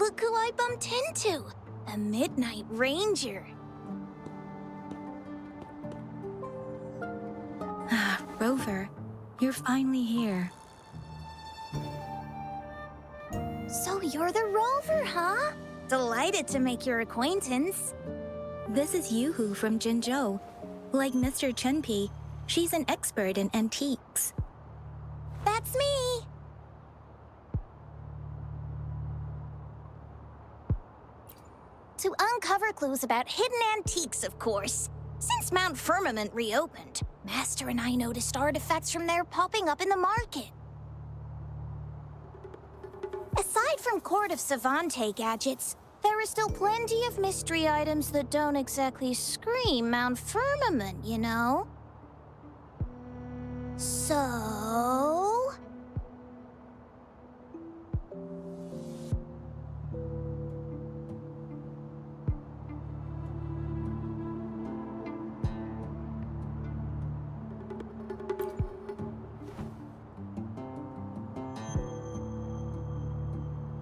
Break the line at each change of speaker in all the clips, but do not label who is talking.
Look who I bumped into! A Midnight Ranger.
Rover, you're finally here.
So you're the Rover, huh? Delighted to make your acquaintance.
This is Yoo-hoo from Jinzhou. Like Mr. Chunpei, she's an expert in antiques.
That's me! To uncover clues about hidden antiques, of course. Since Mount Firmament reopened, Master and I noticed artifacts from there popping up in the market. Aside from Court of Savante gadgets, there are still plenty of mystery items that don't exactly scream Mount Firmament, you know? So...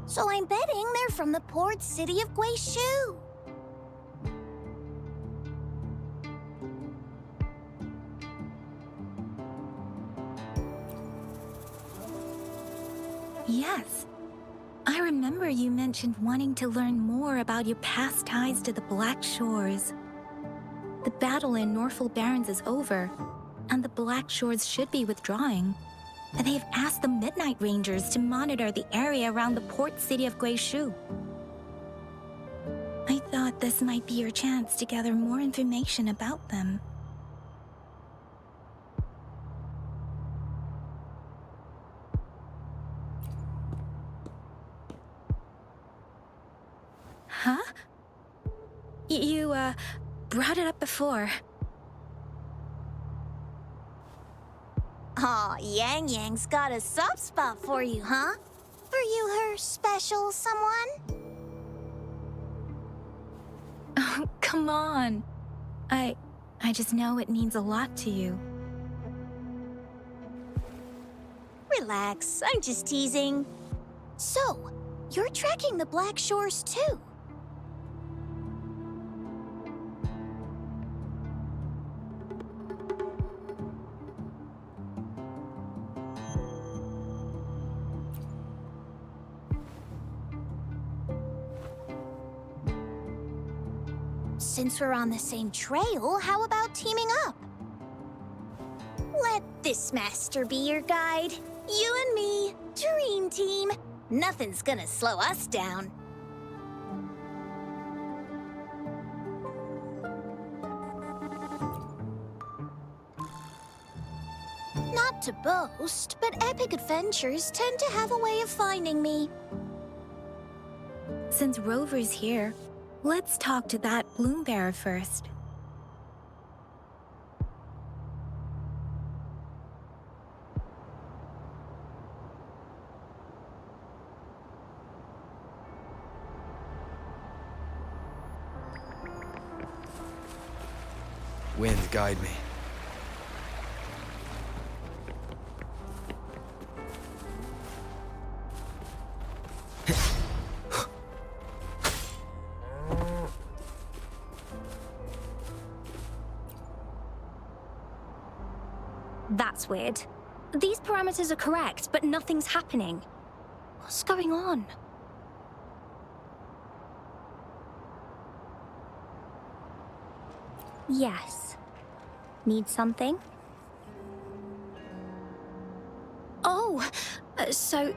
So I'm betting they're from the port city of Guizhou.
Yes. I remember you mentioned wanting to learn more about your past ties to the Blackshores. The battle in Norfolk Barrens is over, and the Blackshores should be withdrawing. They've asked the Midnight Rangers to monitor the area around the port city of Guizhou. I thought this might be your chance to gather more information about them. Huh? You, brought it up before.
Aw, Yang Yang's got a soft spot for you, huh? Are you her special someone?
Oh, come on. I just know it means a lot to you.
Relax, I'm just teasing. So, you're tracking the Blackshores too? Since we're on the same trail, how about teaming up? Let this master be your guide. You and me, dream team. Nothing's gonna slow us down. Not to boast, but epic adventures tend to have a way of finding me.
Since Rover's here, let's talk to that bloom bearer first.
Wind, guide me.
That's weird. These parameters are correct, but nothing's happening. What's going on? Yes. Need something? Oh! So,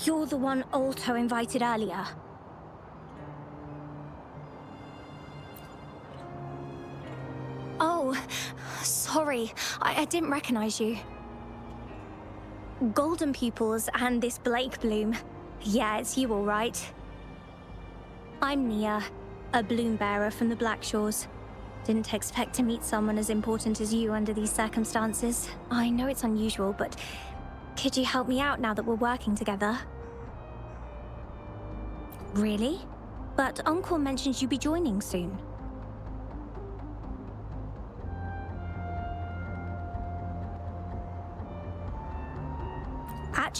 you're the one Alto invited earlier? Oh, sorry. I didn't recognize you. Golden pupils and this Blake bloom. Yeah, it's you all right. I'm Nia, a bloom bearer from the Blackshores. Didn't expect to meet someone as important as you under these circumstances. I know it's unusual, but could you help me out now that we're working together? Really? But Uncle mentioned you'd be joining soon.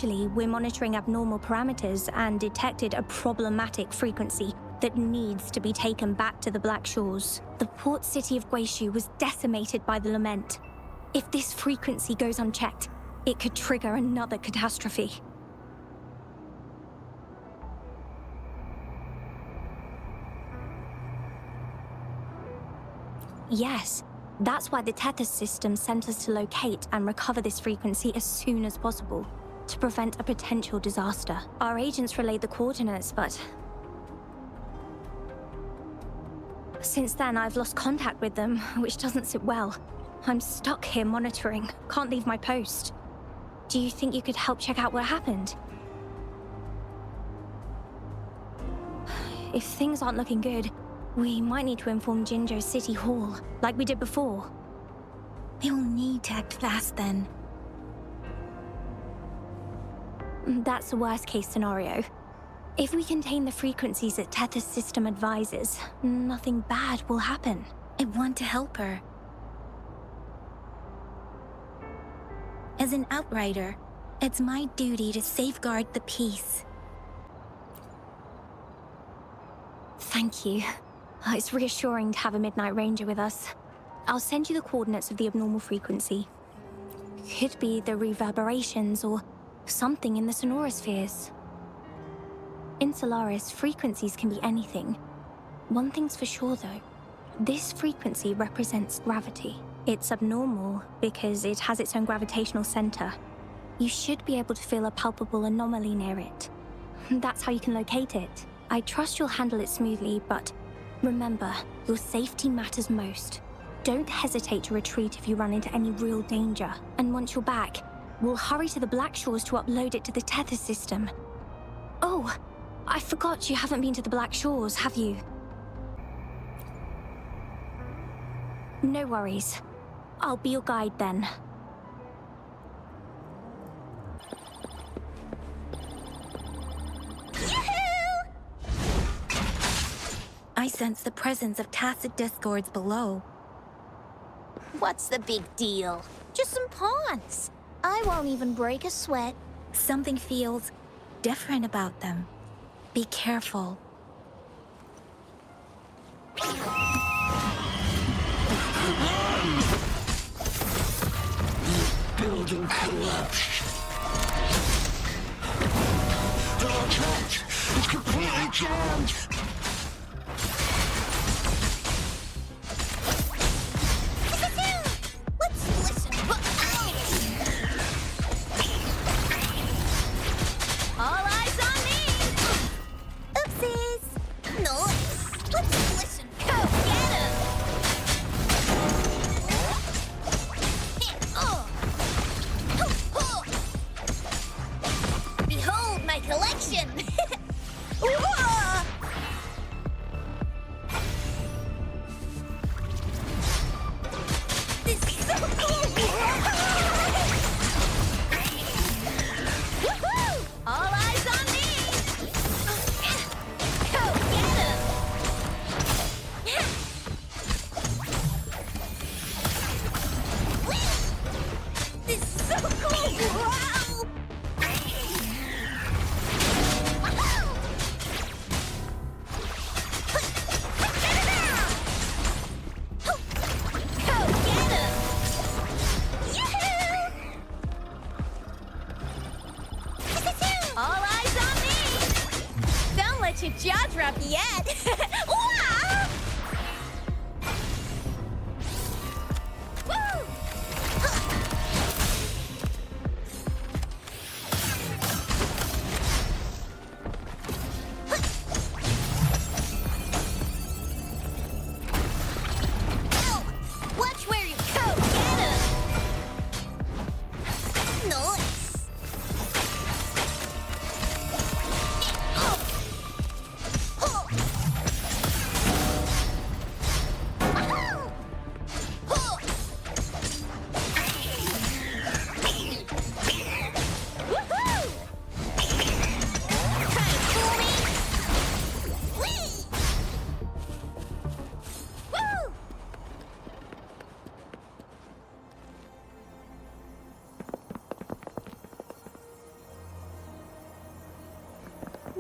Essentially, we're monitoring abnormal parameters and detected a problematic frequency that needs to be taken back to the Blackshores. The port city of Guishu was decimated by the lament. If this frequency goes unchecked, it could trigger another catastrophe. Yes, that's why the Tethys system sent us to locate and recover this frequency as soon as possible, to prevent a potential disaster. Our agents relayed the coordinates, but since then I've lost contact with them, which doesn't sit well. I'm stuck here monitoring, can't leave my post. Do you think you could help check out what happened? If things aren't looking good, we might need to inform Jinjo City Hall, like we did before.
We'll need to act fast then.
That's the worst case scenario. If we contain the frequencies that Tethys system advises, nothing bad will happen.
I want to help her. As an outrider, it's my duty to safeguard the peace.
Thank you. It's reassuring to have a Midnight Ranger with us. I'll send you the coordinates of the abnormal frequency. Could be the reverberations or something in the sonorospheres. In Solaris, frequencies can be anything. One thing's for sure though. This frequency represents gravity. It's abnormal because it has its own gravitational center. You should be able to feel a palpable anomaly near it. That's how you can locate it. I trust you'll handle it smoothly, but remember, your safety matters most. Don't hesitate to retreat if you run into any real danger. And once you're back, we'll hurry to the Blackshores to upload it to the Tethys system. Oh, I forgot you haven't been to the Blackshores, have you? No worries. I'll be your guide then.
I sense the presence of tacit discords below.
What's the big deal? Just some pawns. I won't even break a sweat.
Something feels different about them. Be careful.
Building collapsed. Dark hatch is completely jammed.
Let's listen. All eyes on me! Oopsies! Nice! Let's listen. Go get him! Behold my collection! Whoa! This is so cool! Woohoo! All eyes on me! Go get him! This is so cool! Wow! Go get him! Yoo-hoo! All eyes on me! Don't let your jaw drop yet! Wow! Woo! Ow! Watch where you go! Get him! Nice!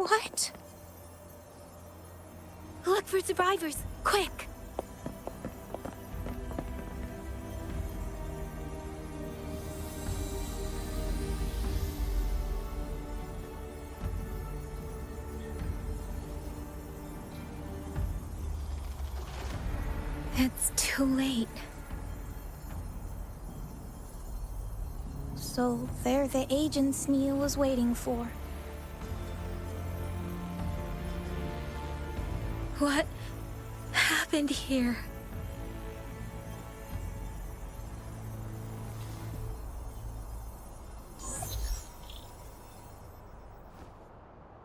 What? Look for survivors, quick! It's too late.
So they're the agents Nia was waiting for.
What happened here?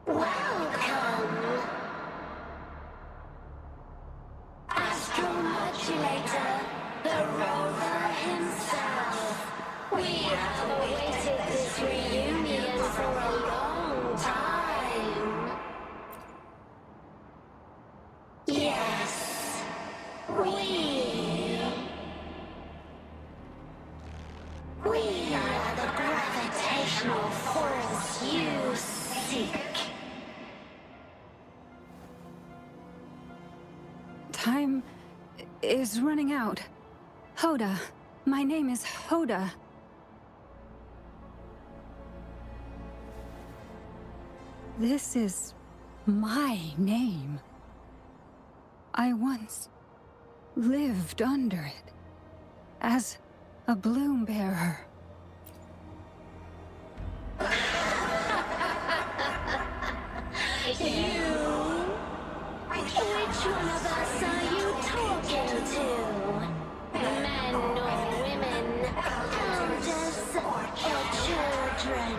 Welcome, Astromodulator, the rover himself. We have awaited this reunion for a long time. Yes, we are the gravitational force you seek.
Time is running out. Hoda. My name is Hoda. This is my name. I once lived under it as a bloom bearer.
Which one of us are you talking to? Men or women? Elders or children?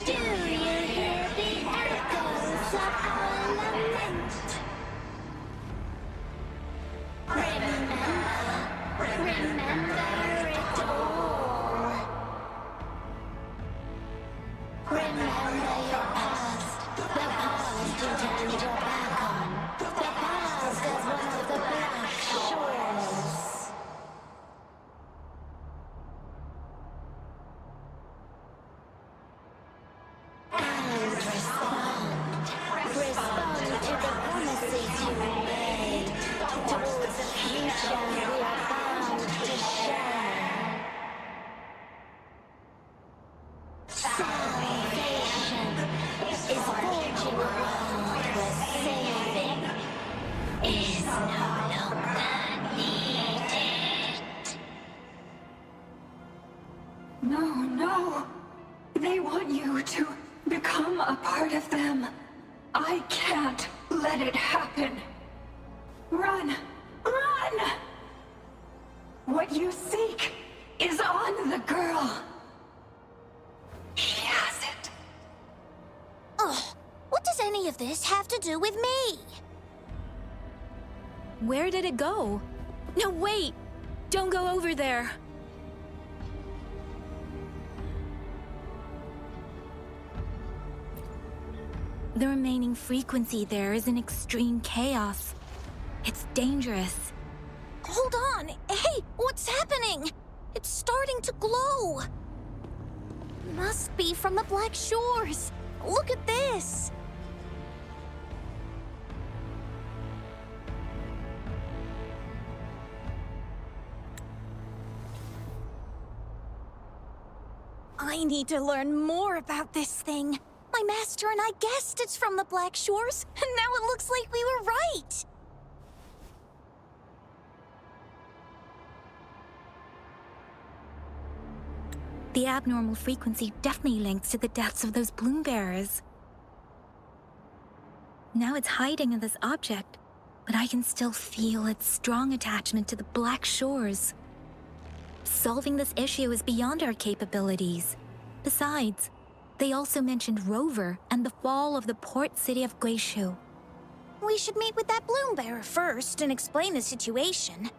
Do you hear the echoes of our lament? Remember it all. Remember your past, the past you turned your back on, the past as one of the Black Shores. And respond to the promises you made towards the future we are bound to share. Salvation is forging a world where saving is no longer needed.
No. They want you to become a part of them. I can't let it happen. Run! What you seek is on the girl. She has it.
Ugh, what does any of this have to do with me?
Where did it go? No, wait! Don't go over there! The remaining frequency there is in extreme chaos. It's dangerous.
Hold on! Hey, what's happening? It's starting to glow! Must be from the Black Shores. Look at this! I need to learn more about this thing. My master and I guessed it's from the Black Shores, and now it looks like we were right.
The abnormal frequency definitely links to the deaths of those bloom bearers. Now it's hiding in this object, but I can still feel its strong attachment to the Black Shores. Solving this issue is beyond our capabilities. Besides, they also mentioned Rover and the fall of the port city of Guishu.
We should meet with that bloom bearer first and explain the situation.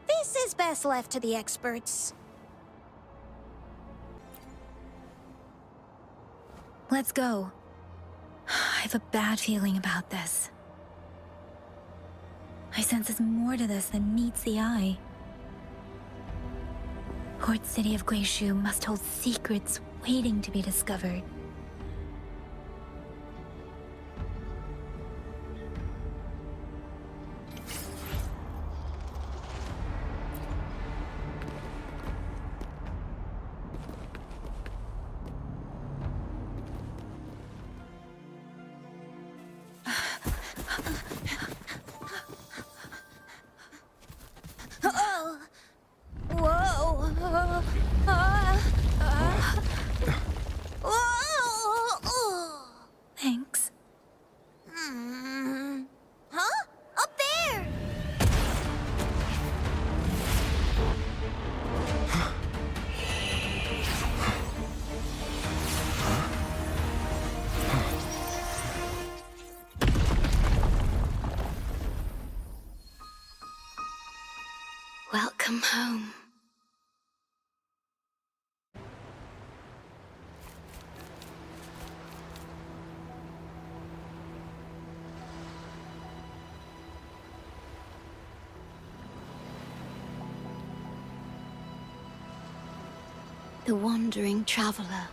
This is best left to the experts.
Let's go. I have a bad feeling about this. I sense there's more to this than meets the eye. Port city of Guishu must hold secrets waiting to be discovered.
Oh. Whoa. Whoa.
Thanks.
Huh? Up there!
Welcome home.
The wandering traveler.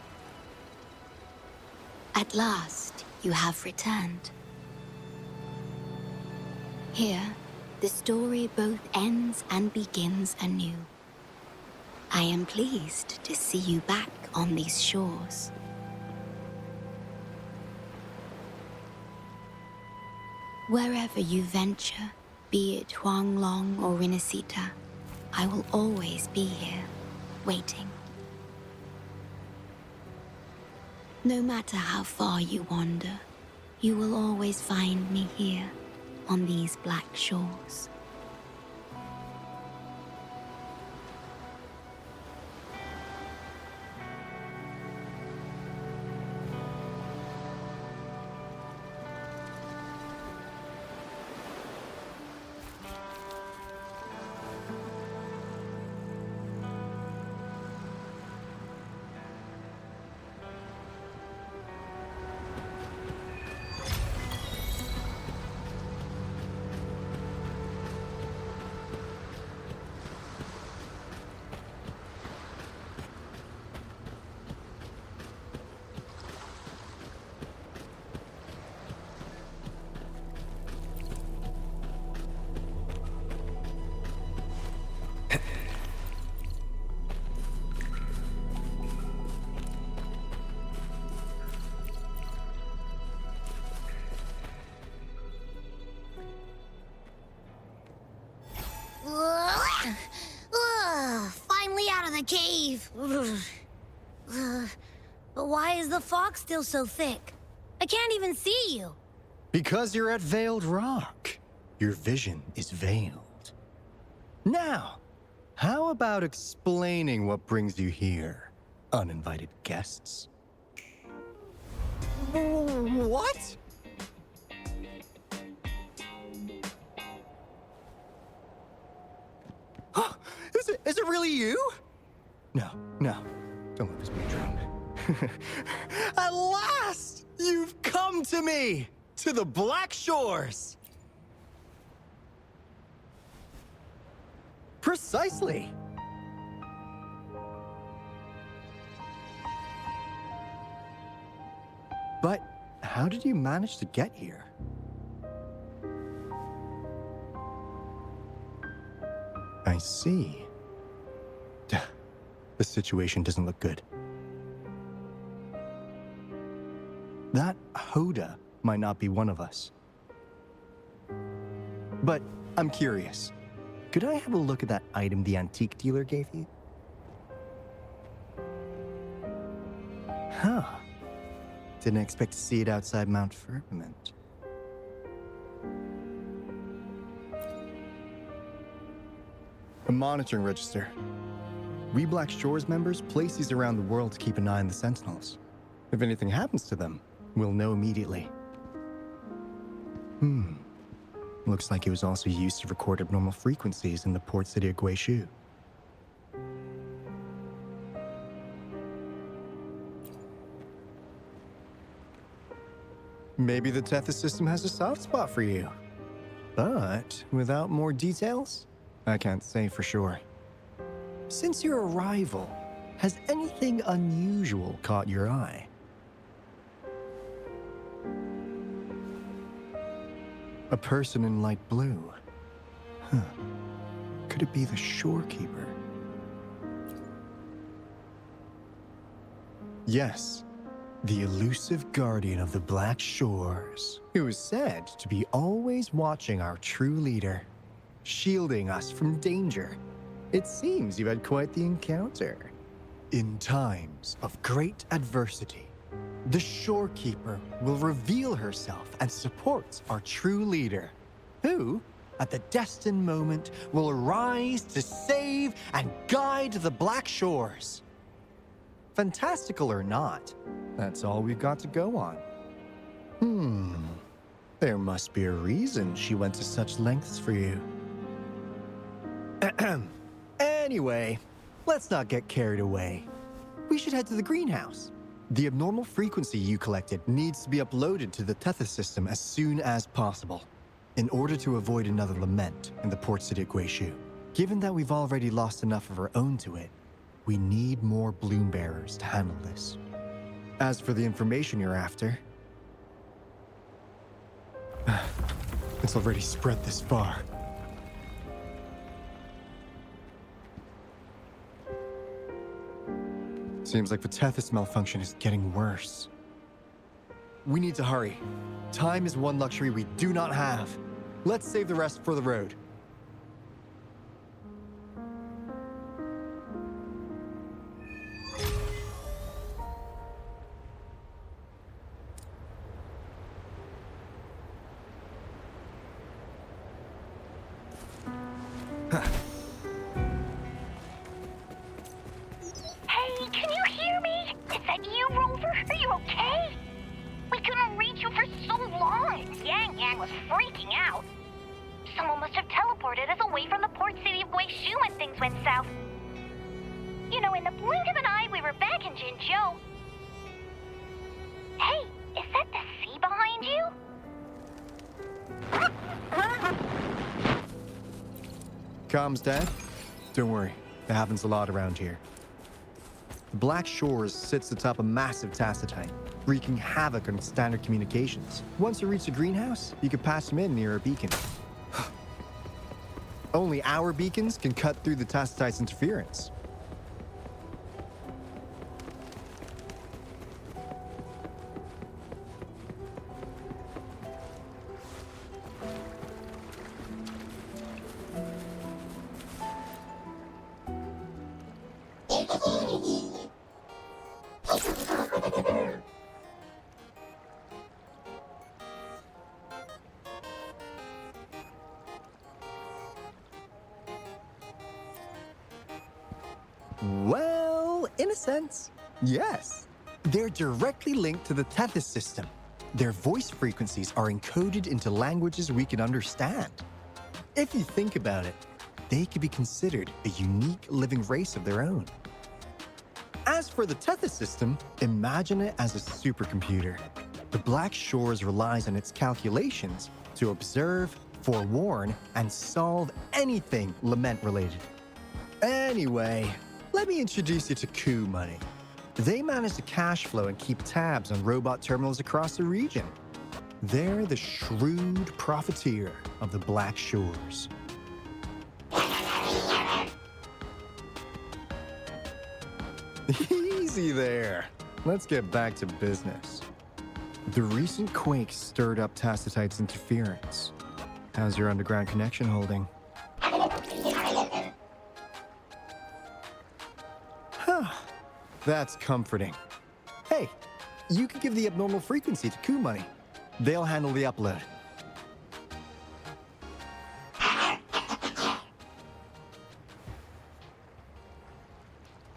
At last, you have returned. Here, the story both ends and begins anew. I am pleased to see you back on these shores. Wherever you venture, be it Huanglong or Rinasita, I will always be here, waiting. No matter how far you wander, you will always find me here, on these black shores.
Finally out of the cave. But why is the fog still so thick? I can't even see you.
Because you're at Veiled Rock. Your vision is veiled. Now, how about explaining what brings you here, uninvited guests? What? Is it really you? No, don't let this be a dream. At last, you've come to me, to the Blackshores. Precisely. But how did you manage to get here? I see. The situation doesn't look good. That Hoda might not be one of us. But I'm curious. Could I have a look at that item the antique dealer gave you? Huh. Didn't expect to see it outside Mount Firmament. A monitoring register. We Blackshores members place these around the world to keep an eye on the Sentinels. If anything happens to them, we'll know immediately. Looks like it was also used to record abnormal frequencies in the port city of Guishu. Maybe the Tethys system has a soft spot for you. But without more details, I can't say for sure. Since your arrival, has anything unusual caught your eye? A person in light blue. Huh. Could it be the shorekeeper? Yes. the elusive guardian of the Black Shores, who is said to be always watching our true leader, shielding us from danger. It seems you've had quite the encounter. In times of great adversity, the Shorekeeper will reveal herself and support our true leader, who, at the destined moment, will arise to save and guide the Black Shores. Fantastical or not, that's all we've got to go on. There must be a reason she went to such lengths for you. Anyway, let's not get carried away. We should head to the greenhouse. The abnormal frequency you collected needs to be uploaded to the Tethys system as soon as possible, in order to avoid another lament in the port city of Guishu. Given that we've already lost enough of our own to it, we need more bloom bearers to handle this. As for the information you're after, it's already spread this far. Seems like the Tethys malfunction is getting worse. We need to hurry. Time is one luxury we do not have. Let's save the rest for the road.
Hey, can you hear me? Is that you, Rover? Are you okay? We couldn't reach you for so long. Yang Yang was freaking out. Someone must have teleported us away from the port city of Guishu when things went south. You know, in the blink of an eye, we were back in Jinzhou. Hey, is that the sea behind you?
Comms, Dad? Don't worry, that happens a lot around here. The Black Shores sits atop a massive tacitite, wreaking havoc on standard communications. Once you reach the greenhouse, you can pass them in near a beacon. Only our beacons can cut through the tacitite's interference. Well, in a sense, yes. They're directly linked to the Tethys system. Their voice frequencies are encoded into languages we can understand. If you think about it, they could be considered a unique living race of their own. As for the Tethys system, imagine it as a supercomputer. The Black Shores relies on its calculations to observe, forewarn, and solve anything lament-related. Anyway, let me introduce you to Coup Money. They manage the cash flow and keep tabs on robot terminals across the region. They're the shrewd profiteer of the Black Shores. Easy there. Let's get back to business. The recent quake stirred up Tacitite's interference. How's your underground connection holding? That's comforting. Hey, you could give the abnormal frequency to Coup Money. They'll handle the upload.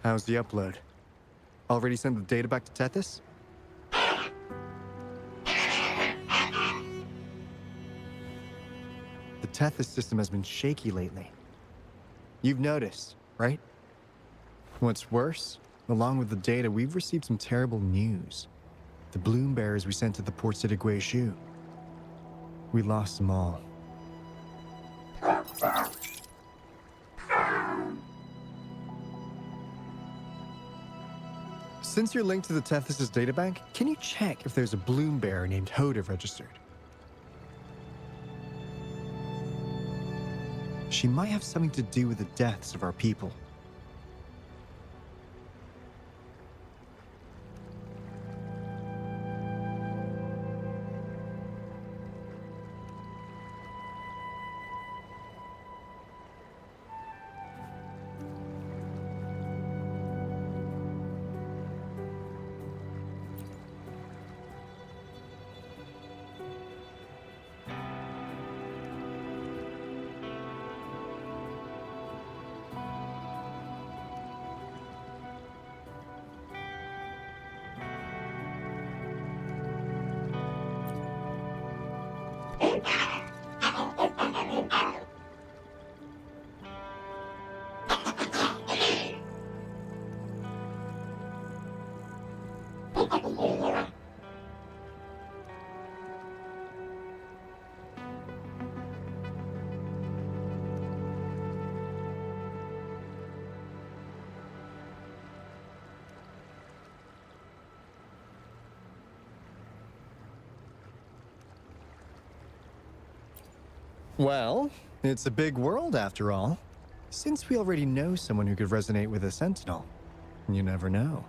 How's the upload? Already sent the data back to Tethys? The Tethys system has been shaky lately. You've noticed, right? What's worse, along with the data, we've received some terrible news. The bloom bearers we sent to the port city of Guishu. We lost them all. Since you're linked to the Tethys' databank, can you check if there's a bloom bearer named Hoda registered? She might have something to do with the deaths of our people. Well, it's a big world after all. Since we already know someone who could resonate with a sentinel, you never know.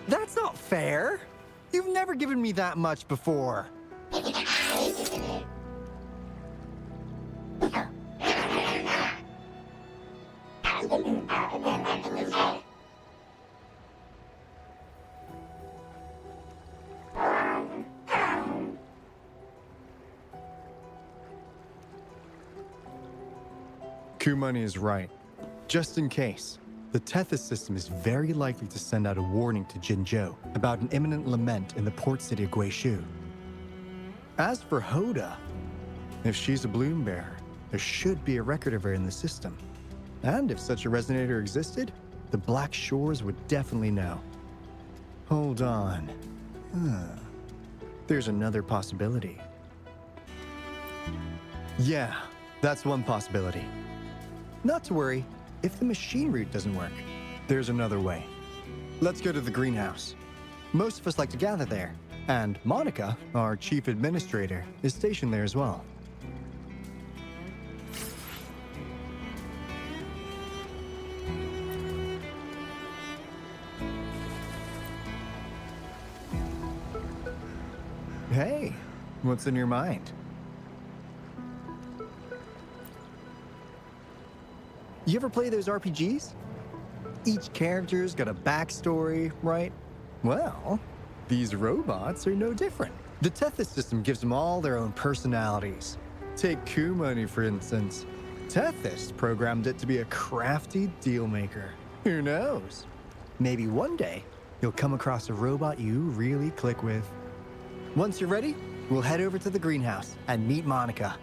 That's not fair. You've never given me that much before. Kumani is right. Just in case, the Tethys system is very likely to send out a warning to Jinzhou about an imminent lament in the port city of Guishu. As for Hoda, if she's a bloom bearer, there should be a record of her in the system. And if such a resonator existed, the Blackshores would definitely know. Hold on. There's another possibility. Yeah, that's one possibility. Not to worry, if the machine route doesn't work, there's another way. Let's go to the greenhouse. Most of us like to gather there, and Monica, our chief administrator, is stationed there as well. Hey, what's in your mind? You ever play those RPGs? Each character's got a backstory, right? Well, these robots are no different. The Tethys system gives them all their own personalities. Take Kumani, for instance. Tethys programmed it to be a crafty dealmaker. Who knows? Maybe one day, you'll come across a robot you really click with. Once you're ready, we'll head over to the greenhouse and meet Monica.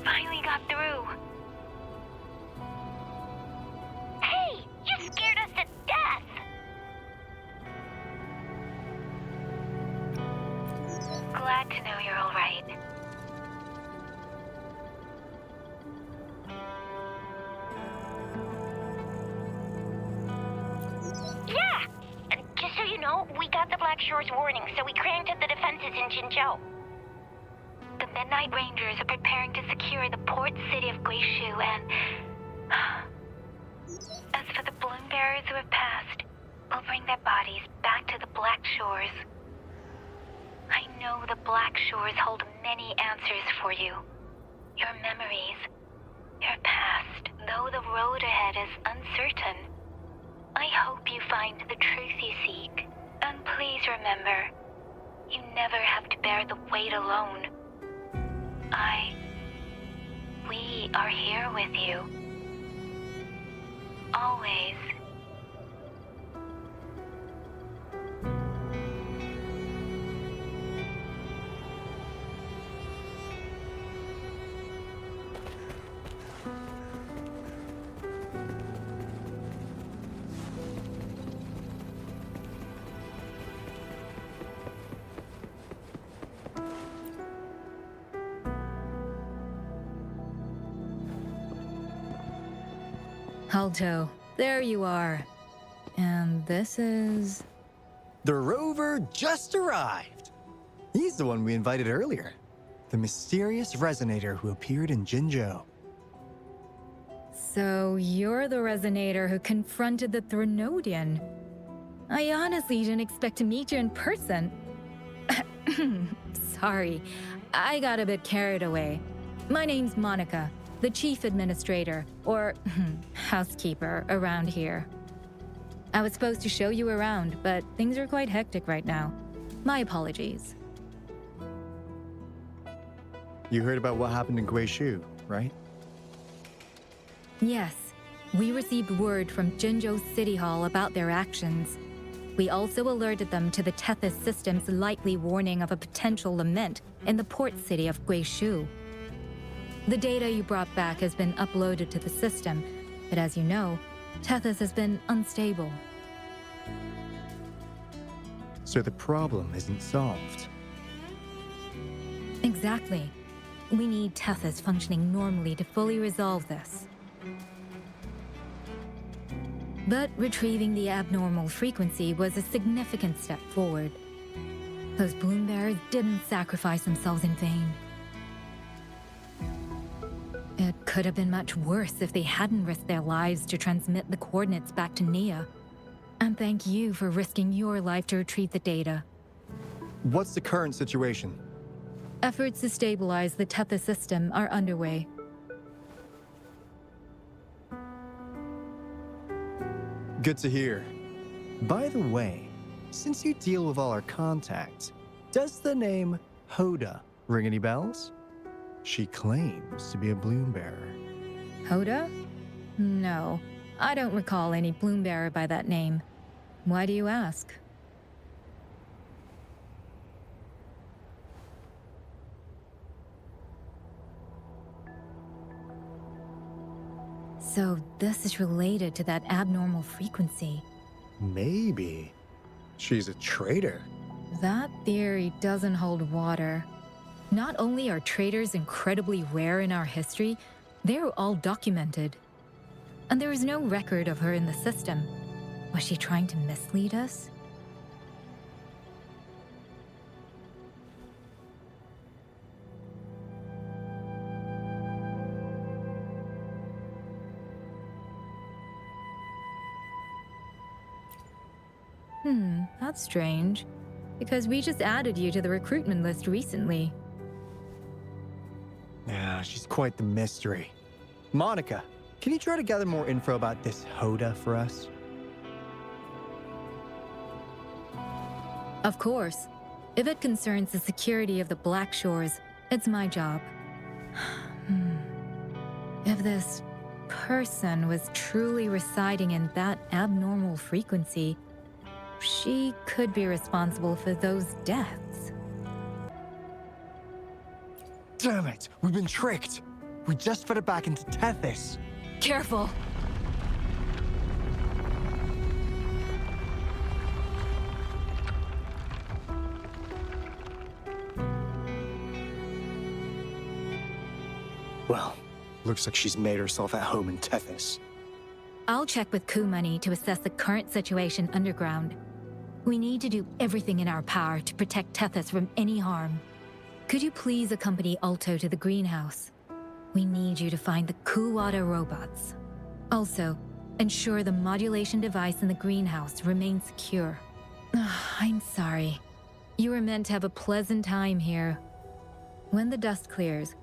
Finally got through. Hey, you scared us to death. Glad to know you're all right. Yeah! Just so you know, we got the Blackshore's warning, so we cranked up the defenses in Jinzhou. The Midnight Rangers are preparing to secure the port city of Guishu, and... As for the bloom bearers who have passed, we'll bring their bodies back to the Blackshores. I know the Blackshores hold many answers for you. Your memories, your past, though the road ahead is uncertain. I hope you find the truth you seek. And please remember, you never have to bear the weight alone. We are here with you. Always.
Alto, there you are. And this is...
The rover just arrived. He's the one we invited earlier. The mysterious resonator who appeared in Jinzhou.
So you're the resonator who confronted the Threnodian. I honestly didn't expect to meet you in person. Sorry, I got a bit carried away. My name's Monica, the chief administrator, or housekeeper, around here. I was supposed to show you around, but things are quite hectic right now. My apologies.
You heard about what happened in Guizhou, right?
Yes, we received word from Jinzhou City Hall about their actions. We also alerted them to the Tethys system's likely warning of a potential lament in the port city of Guizhou. The data you brought back has been uploaded to the system, but as you know, Tethys has been unstable.
So the problem isn't solved.
Exactly. We need Tethys functioning normally to fully resolve this. But retrieving the abnormal frequency was a significant step forward. Those bloom bearers didn't sacrifice themselves in vain. It could have been much worse if they hadn't risked their lives to transmit the coordinates back to Nia. And thank you for risking your life to retrieve the data.
What's the current situation?
Efforts to stabilize the Tethys system are underway.
Good to hear. By the way, since you deal with all our contacts, does the name Hoda ring any bells? She claims to be a bloom bearer.
Hoda? No, I don't recall any bloom bearer by that name. Why do you ask? So this is related to that abnormal frequency.
Maybe. She's a traitor.
That theory doesn't hold water. Not only are traitors incredibly rare in our history, they're all documented. And there is no record of her in the system. Was she trying to mislead us? That's strange. Because we just added you to the recruitment list recently.
Yeah, she's quite the mystery. Monica, can you try to gather more info about this Hoda for us?
Of course. If it concerns the security of the Blackshores, it's my job. If this person was truly residing in that abnormal frequency, she could be responsible for those deaths.
Damn it! We've been tricked! We just fed it back into Tethys!
Careful!
Well, looks like she's made herself at home in Tethys.
I'll check with Coup Money to assess the current situation underground. We need to do everything in our power to protect Tethys from any harm. Could you please accompany Alto to the greenhouse? We need you to find the Kuwata robots. Also, ensure the modulation device in the greenhouse remains secure. I'm sorry. You were meant to have a pleasant time here. When the dust clears,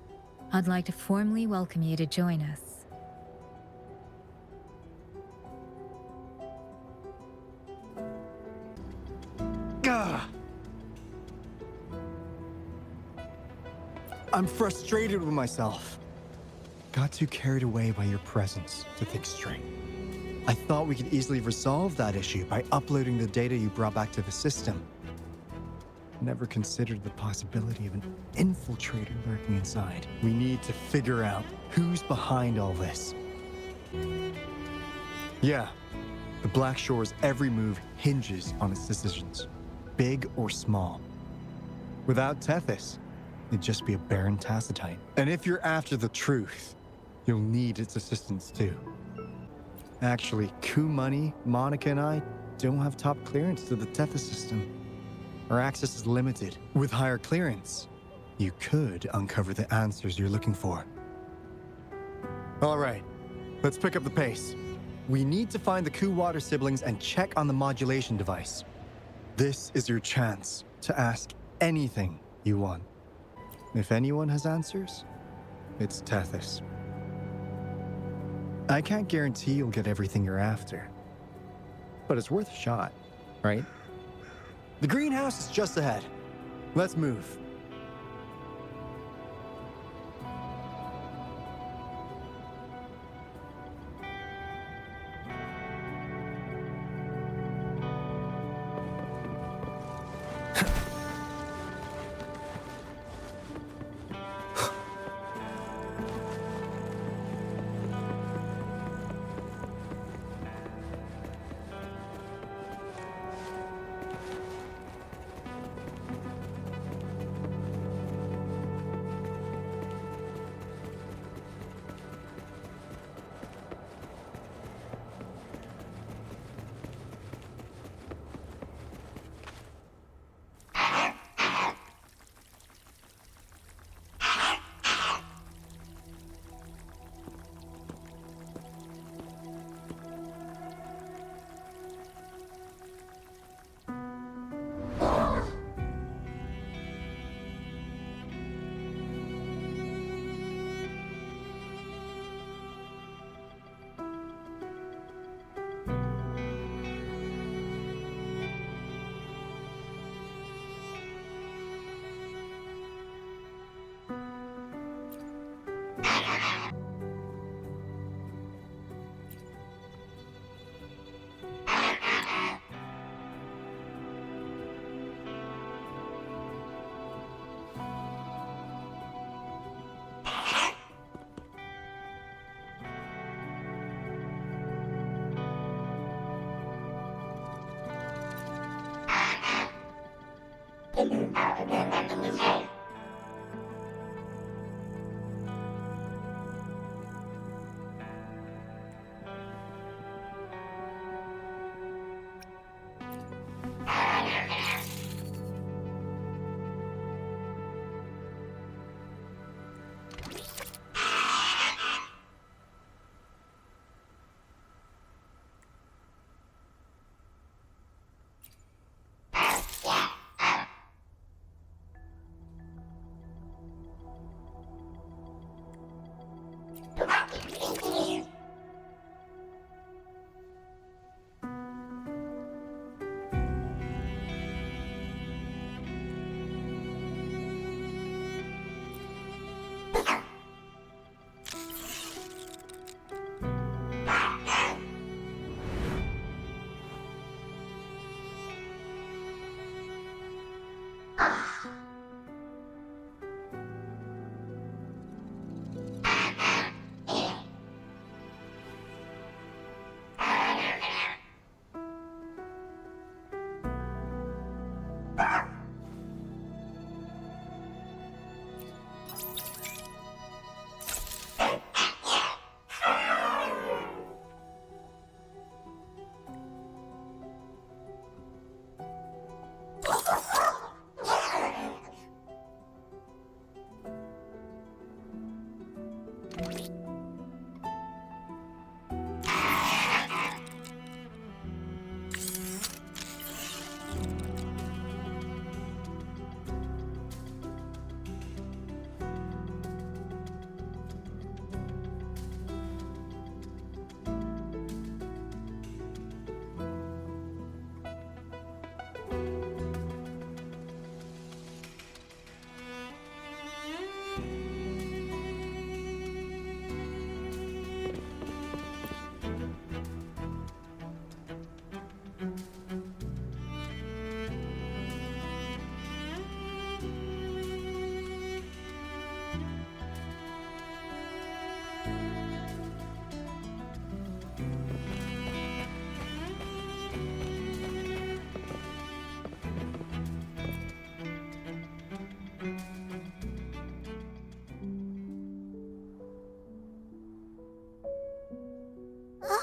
I'd like to formally welcome you to join us.
Gah! I'm frustrated with myself. Got too carried away by your presence to think straight. I thought we could easily resolve that issue by uploading the data you brought back to the system. Never considered the possibility of an infiltrator lurking inside. We need to figure out who's behind all this. Yeah, the Blackshore's every move hinges on its decisions, big or small. Without Tethys, it'd just be a barren tacitite. And if you're after the truth, you'll need its assistance too. Actually, Coup Money, Monica, and I don't have top clearance to the Tethys system. Our access is limited. With higher clearance, you could uncover the answers you're looking for. All right, let's pick up the pace. We need to find the Kuwata siblings and check on the modulation device. This is your chance to ask anything you want. If anyone has answers, it's Tethys. I can't guarantee you'll get everything you're after, but it's worth a shot, right? The greenhouse is just ahead. Let's move.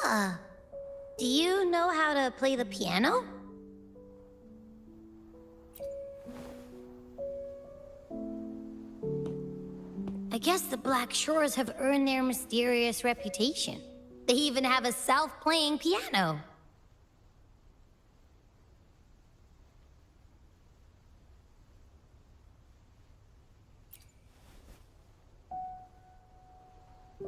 Ah, do you know how to play the piano? I guess the Blackshores have earned their mysterious reputation. They even have a self-playing piano. So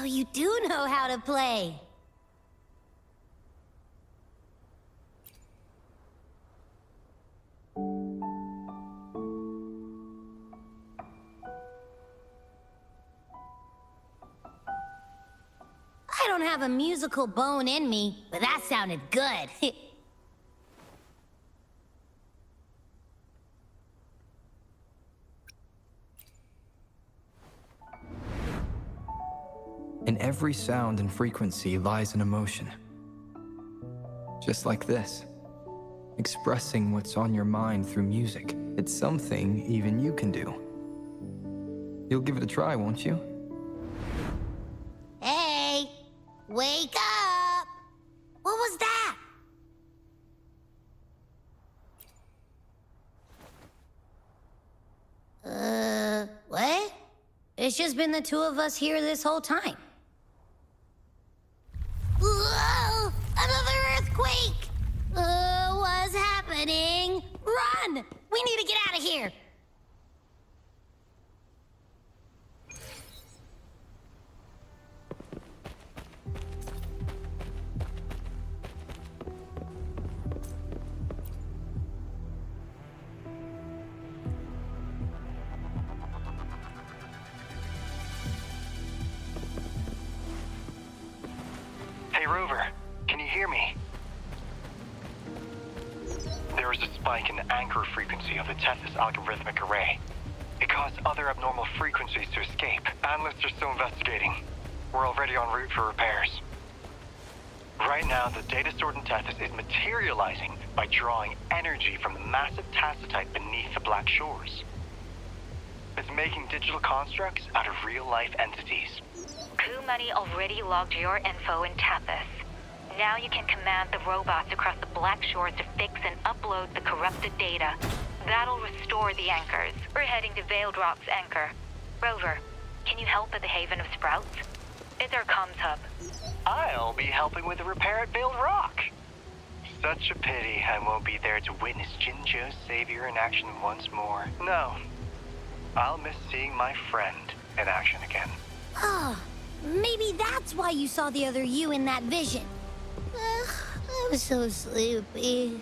you do know how to play. I don't have a musical bone in me, but that sounded good.
In every sound and frequency lies an emotion. Just like this. Expressing what's on your mind through music. It's something even you can do. You'll give it a try, won't you?
Hey, wake up! What was that? What? It's just been the two of us here this whole time. Whoa! Another earthquake! What's happening? Run! We need to get out of here!
Hey, Rover, can you hear me? There is a spike in the anchor frequency of the Tethys algorithmic array. It caused other abnormal frequencies to escape. Analysts are still investigating. We're already en route for repairs. Right now, the data stored in Tethys is materializing by drawing energy from the massive tacitite beneath the Blackshores. It's making digital constructs out of real-life entities.
Coup Money already logged your info in Tethys. Now you can command the robots across the Blackshore to fix and upload the corrupted data. That'll restore the anchors. We're heading to Veiled Rock's anchor. Rover, can you help at the Haven of Sprouts? It's our comms hub.
I'll be helping with the repair at Veiled Rock. Such a pity I won't be there to witness Jinjo's savior in action once more. No, I'll miss seeing my friend in action again.
Oh, maybe that's why you saw the other you in that vision. I'm so sleepy.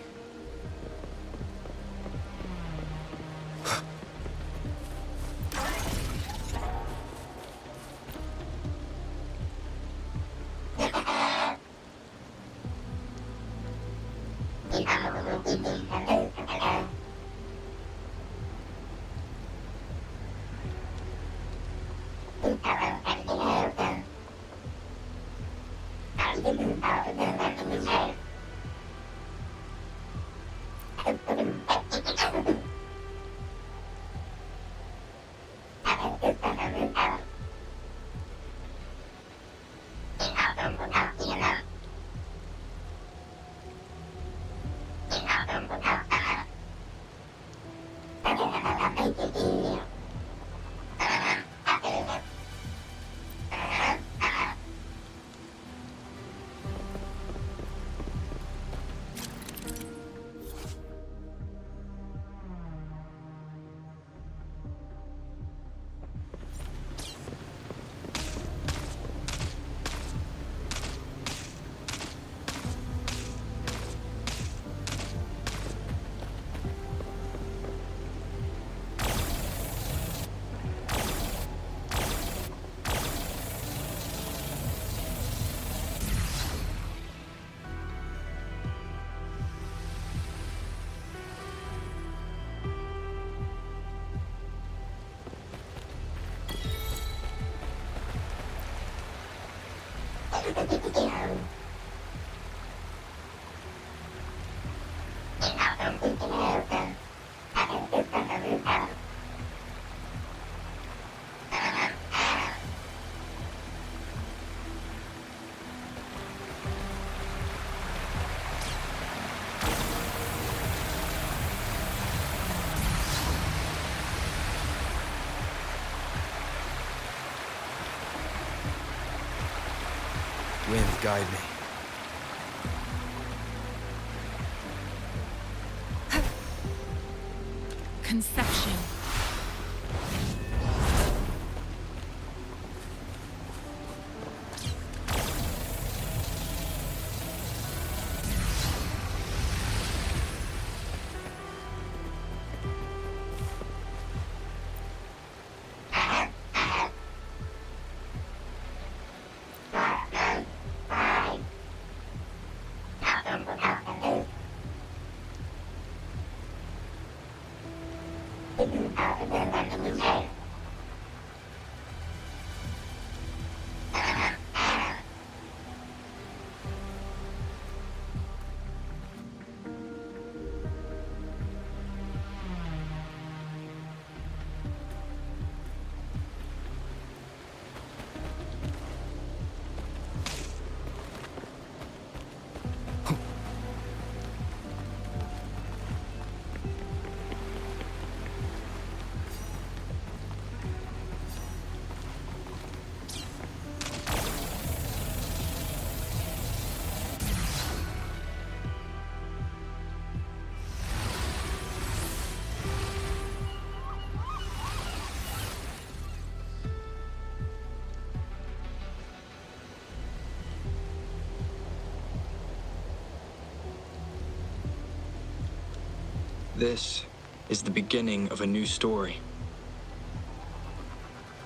Wind, guide me.
conception.
This is the beginning of a new story.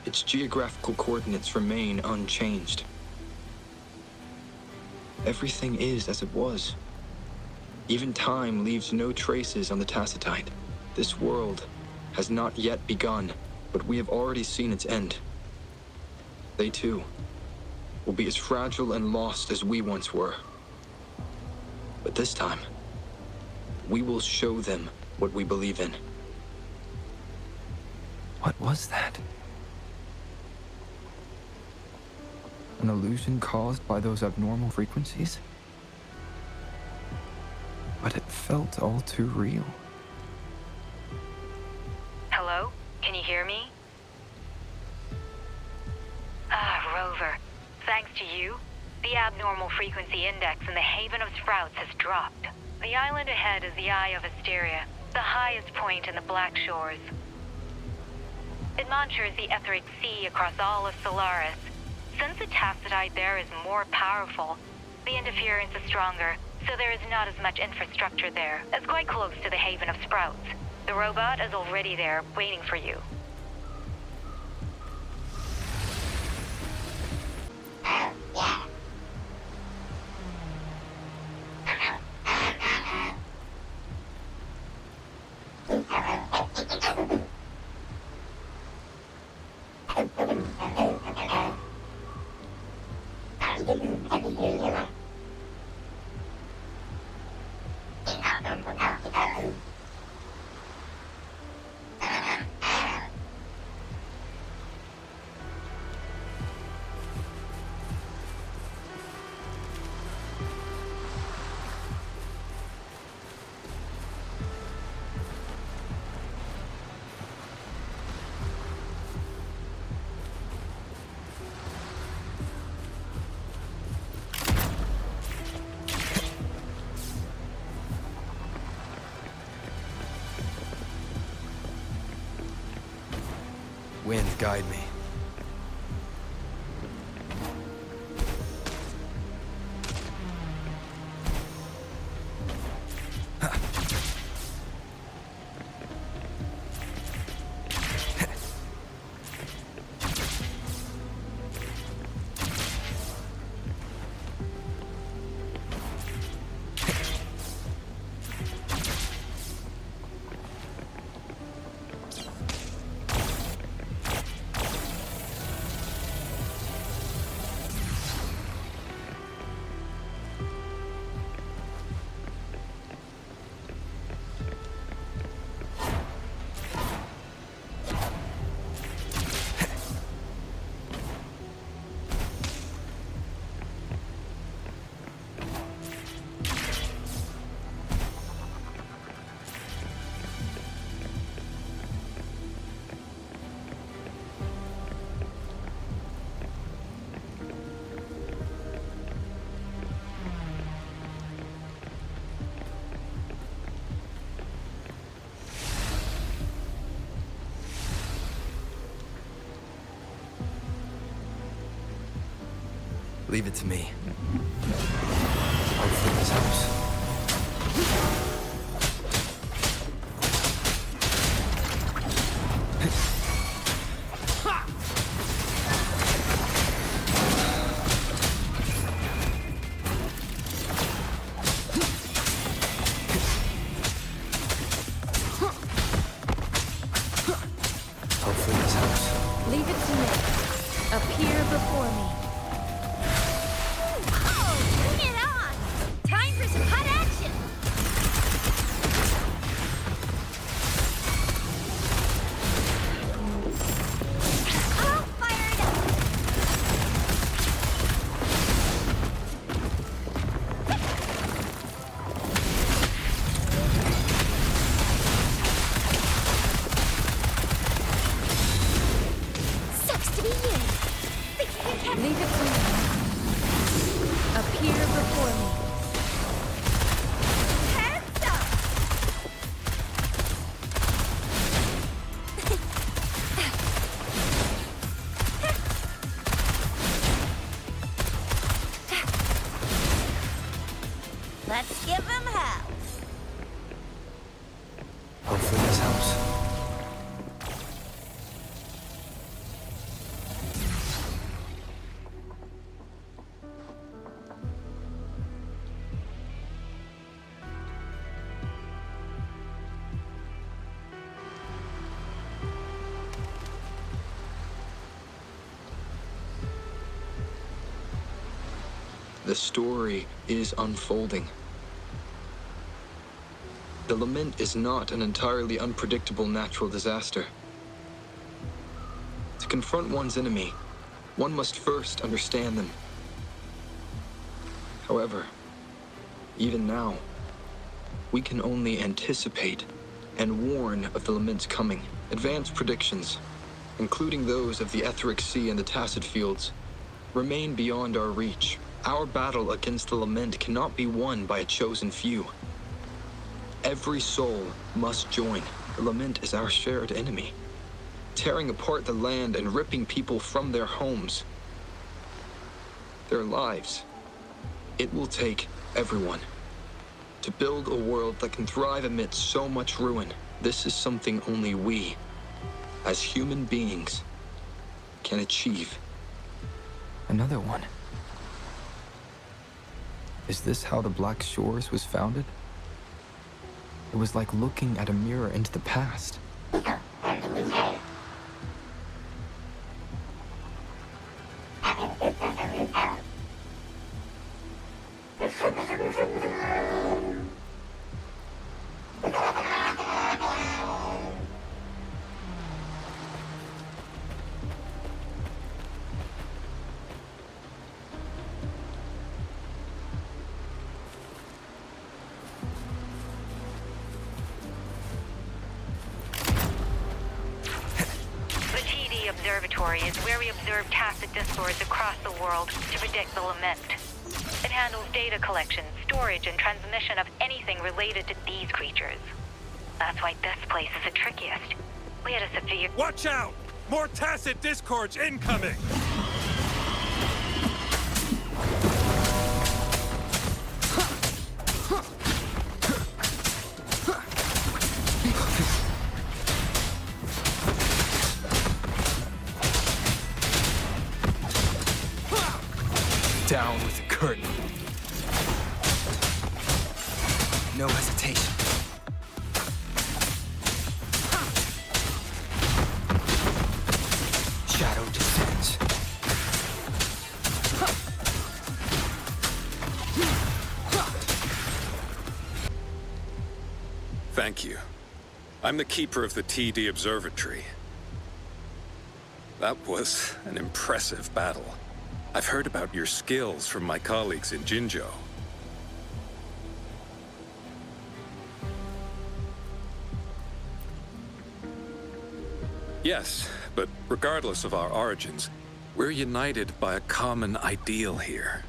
Its geographical coordinates remain unchanged. Everything is as it was. Even time leaves no traces on the Tacitite. This world has not yet begun, but we have already seen its end. They too will be as fragile and lost as we once were. But this time, we will show them what we believe in.
What was that?
An illusion caused by those abnormal frequencies? But it felt all too real.
Hello? Can you hear me? Rover. Thanks to you, the abnormal frequency index in the Haven of Sprouts has dropped. The island ahead is the Eye of Asteria, the highest point in the Blackshores. It monitors the etheric sea across all of Solaris. Since the Tacitite there is more powerful, the interference is stronger, so there is not as much infrastructure there. It's quite close to the Haven of Sprouts. The robot is already there, waiting for you.
Wind, guide me. Leave it to me. Hopefully this helps. Hopefully this helps.
Leave it to me. Appear before me.
Oh, bring it on! Time for some hot action! I'll fire it up! Sucks to be you!
Leave it to me. Appear before me.
Heads up! Let's give him hell!
Hopefully this helps. The story is unfolding. The lament is not an entirely unpredictable natural disaster. To confront one's enemy, one must first understand them. However, even now, we can only anticipate and warn of the lament's coming. Advanced predictions, including those of the Etheric Sea and the Tacet Fields, remain beyond our reach. Our battle against the lament cannot be won by a chosen few. Every soul must join. The lament is our shared enemy, tearing apart the land and ripping people from their homes, their lives. It will take everyone to build a world that can thrive amidst so much ruin. This is something only we, as human beings, can achieve. Another one. Is this how the Blackshores was founded? It was like looking at a mirror into the past.
Observatory is where we observe tacit discords across the world to predict the lament. It handles data collection, storage, and transmission of anything related to these creatures. That's why this place is the trickiest. We had a severe...
Watch out! More tacit discords incoming!
Down with the curtain. No hesitation. Shadow descends.
Thank you. I'm the keeper of the TD Observatory. That was an impressive battle. I've heard about your skills from my colleagues in Jinzhou. Yes, but regardless of our origins, we're united by a common ideal here.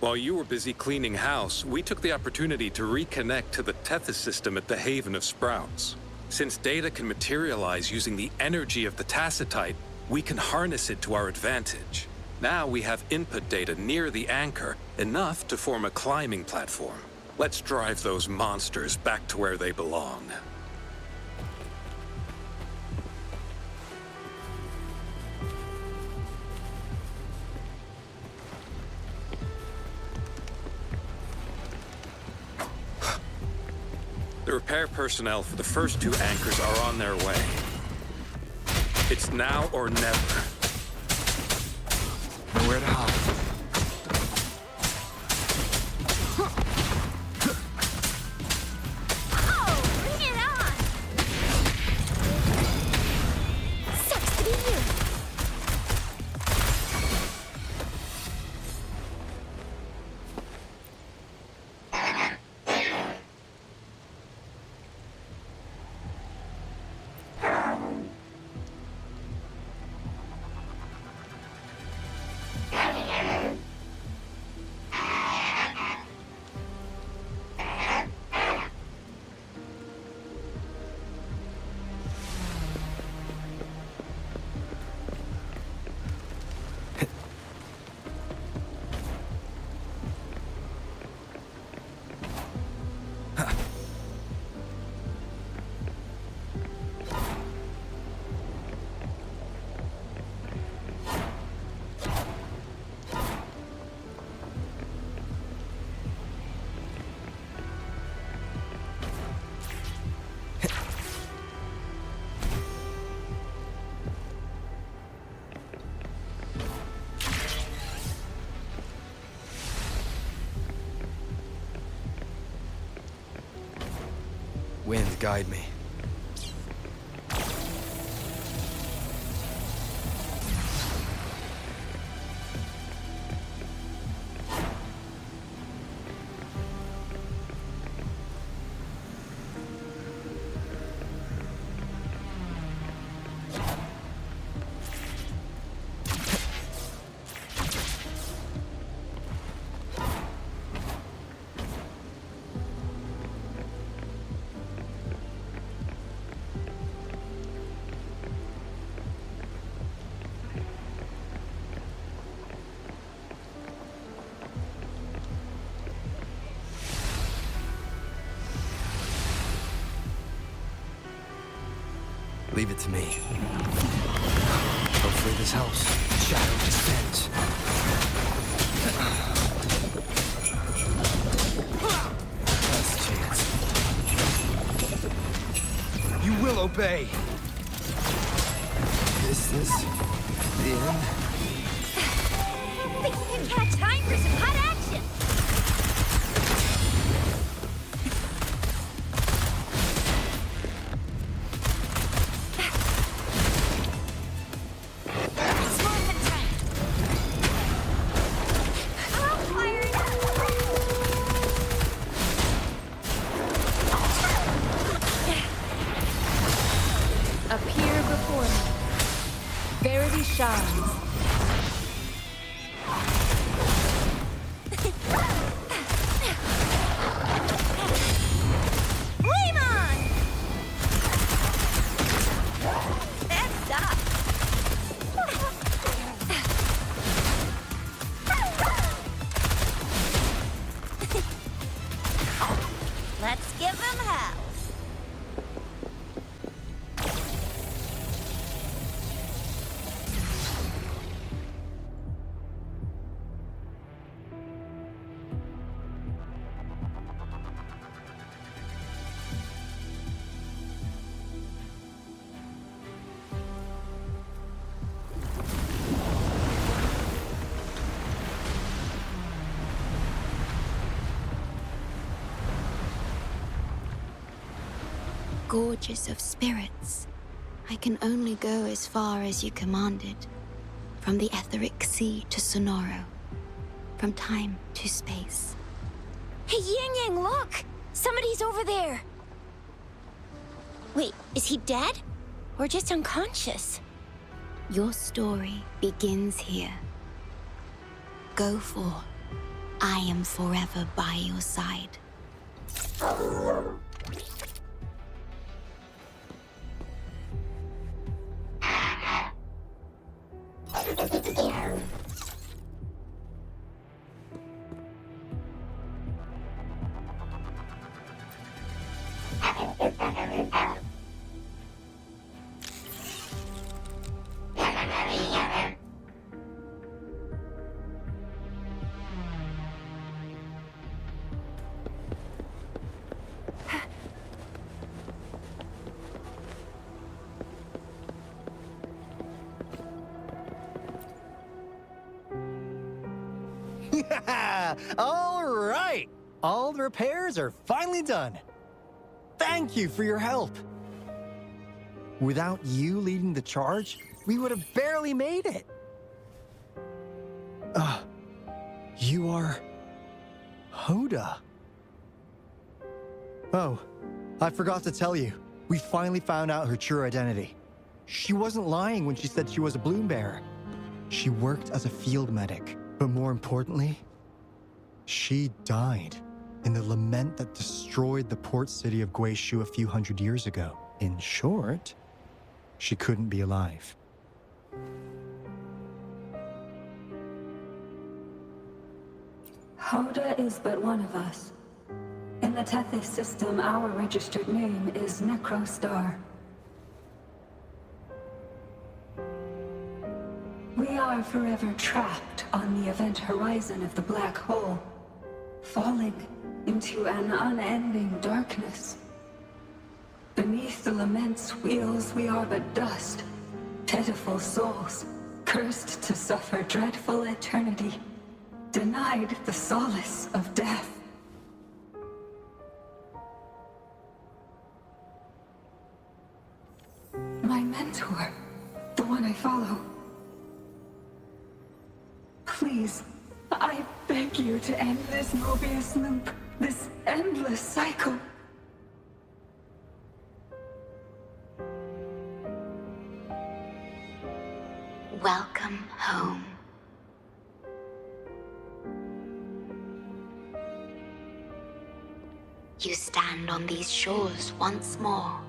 While you were busy cleaning house, we took the opportunity to reconnect to the Tethys system at the Haven of Sprouts. Since data can materialize using the energy of the Tacetite, we can harness it to our advantage. Now we have input data near the anchor, enough to form a climbing platform. Let's drive those monsters back to where they belong. The repair personnel for the first 2 anchors are on their way. It's now or never.
Nowhere to hide. Wind, guide me. Leave it to me. Hopefully this helps. Shadow descends. Last chance. You will obey. Is this the end?
Think you can catch time for some hot action?
Appear before me. Verity shines.
Flame on! That's up. Let's give them hell.
Gorges of spirits. I can only go as far as you commanded. From the etheric sea to Sonoro. From time to space.
Hey, Yang Yang, look! Somebody's over there! Wait, is he dead? Or just unconscious?
Your story begins here. Go forth. I am forever by your side.
All right! All the repairs are finally done. Thank you for your help. Without you leading the charge, we would have barely made it. You are... Hoda. Oh, I forgot to tell you. We finally found out her true identity. She wasn't lying when she said she was a bloom bearer. She worked as a field medic, but more importantly, she died in the lament that destroyed the port city of Guishu a few hundred years ago. In short, she couldn't be alive.
Hoda is but one of us. In the Tethys system, our registered name is Necrostar. We are forever trapped on the event horizon of the black hole, falling into an unending darkness. Beneath the lament's wheels, we are but dust, pitiful souls, cursed to suffer dreadful eternity, denied the solace of death. My mentor, the one I follow. Please, I beg you to end this Mobius loop, this endless cycle.
Welcome home. You stand on these shores once more.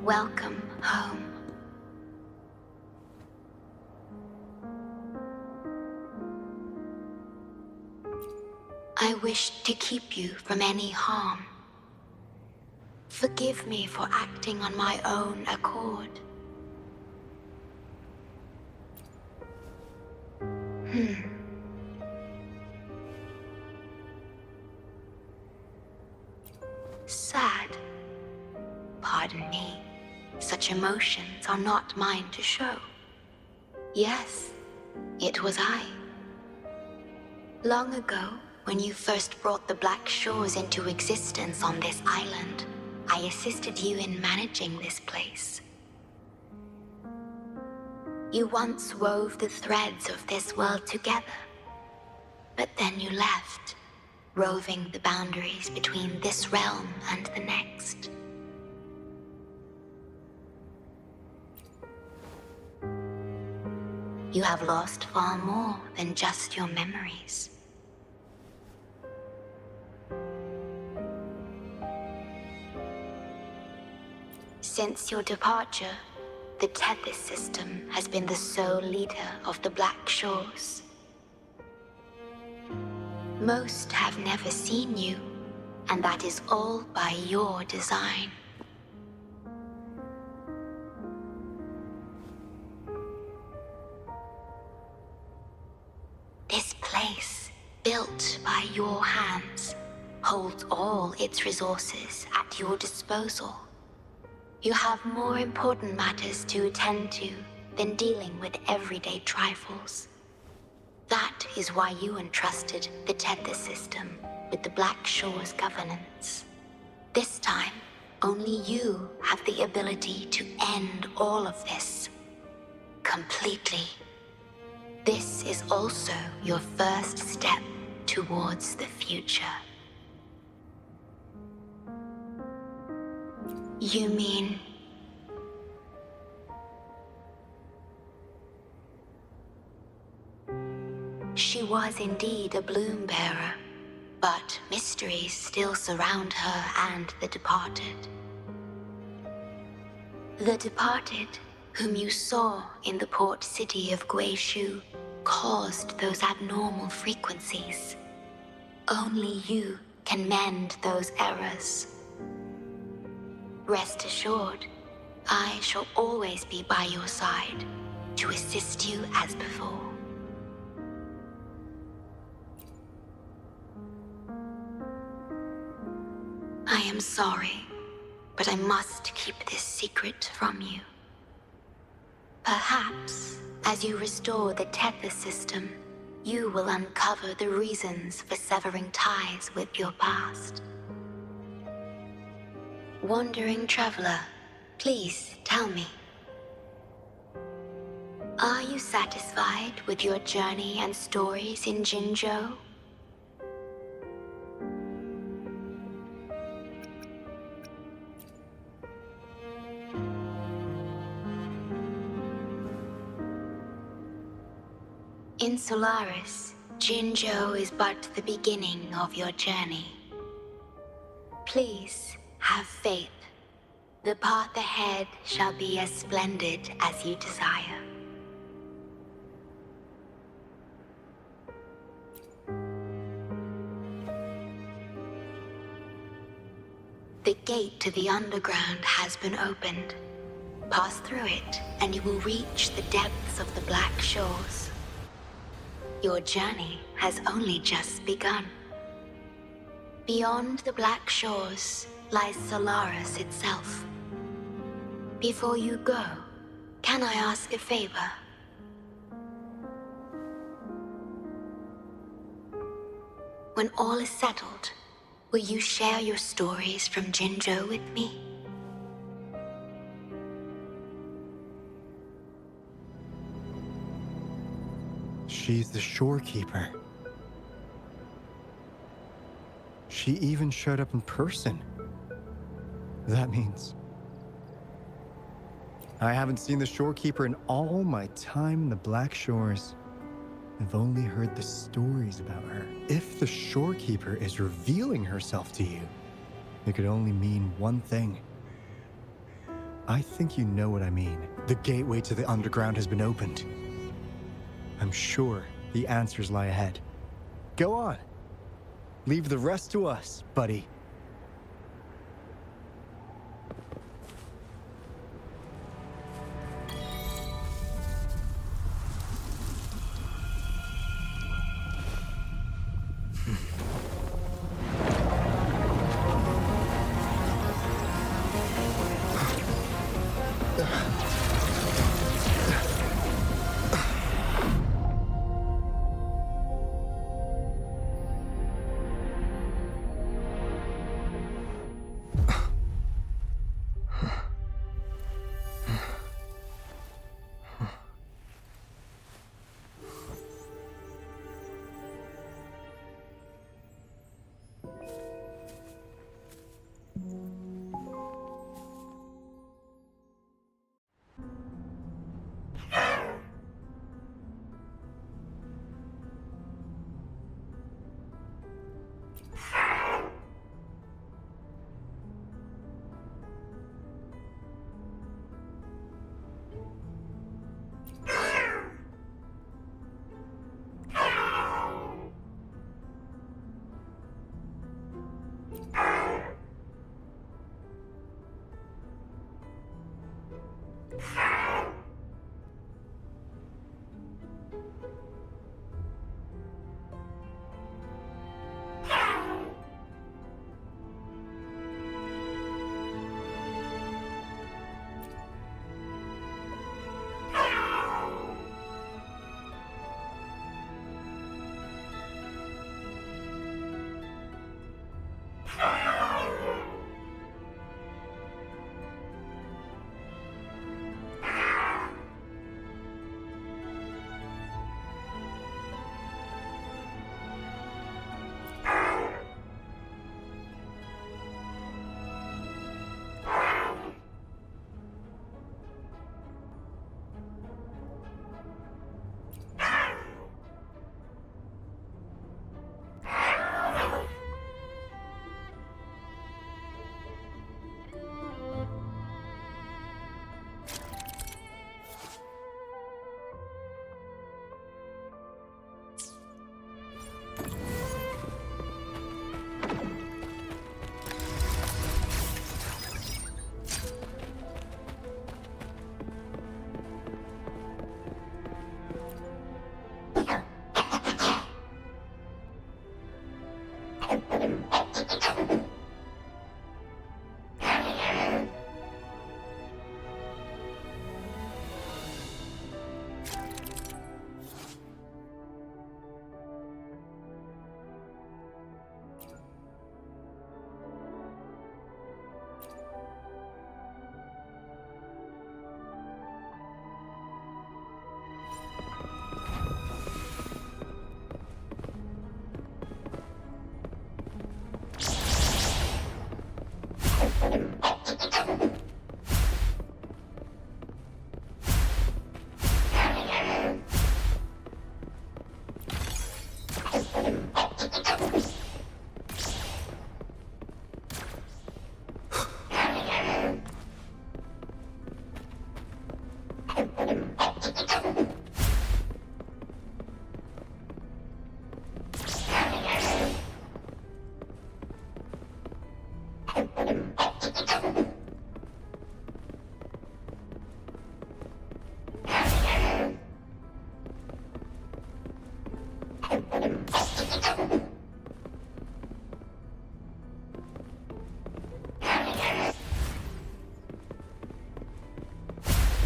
Welcome home. I wish to keep you from any harm. Forgive me for acting on my own accord. Sad. Pardon me. Such emotions are not mine to show. Yes, it was I. Long ago, when you first brought the Blackshores into existence on this island, I assisted you in managing this place. You once wove the threads of this world together, but then you left, roving the boundaries between this realm and the next. You have lost far more than just your memories. Since your departure, the Tethys system has been the sole leader of the Blackshores. Most have never seen you, and that is all by your design. This place, built by your hands, holds all its resources at your disposal. You have more important matters to attend to than dealing with everyday trifles. That is why you entrusted the Tethys system with the Blackshore's governance. This time, only you have the ability to end all of this. Completely. This is also your first step towards the future. You mean... She was indeed a bloom bearer, but mysteries still surround her and the departed. The departed, whom you saw in the port city of Guishu, caused those abnormal frequencies. Only you can mend those errors. Rest assured, I shall always be by your side to assist you as before. I am sorry, but I must keep this secret from you. Perhaps, as you restore the Tethys system, you will uncover the reasons for severing ties with your past. Wandering traveler, please tell me. Are you satisfied with your journey and stories in Jinzhou? In Solaris, Jinzhou is but the beginning of your journey. Please have faith. The path ahead shall be as splendid as you desire. The gate to the underground has been opened. Pass through it, and you will reach the depths of the Blackshores. Your journey has only just begun. Beyond the Blackshores lies Solaris itself. Before you go, can I ask a favor? When all is settled, will you share your stories from Jinzhou with me?
She's the shorekeeper. She even showed up in person. That means I haven't seen the shorekeeper in all my time in the Blackshores. I've only heard the stories about her. If the shorekeeper is revealing herself to you, it could only mean one thing. I think you know what I mean. The gateway to the underground has been opened. I'm sure the answers lie ahead. Go on. Leave the rest to us, buddy.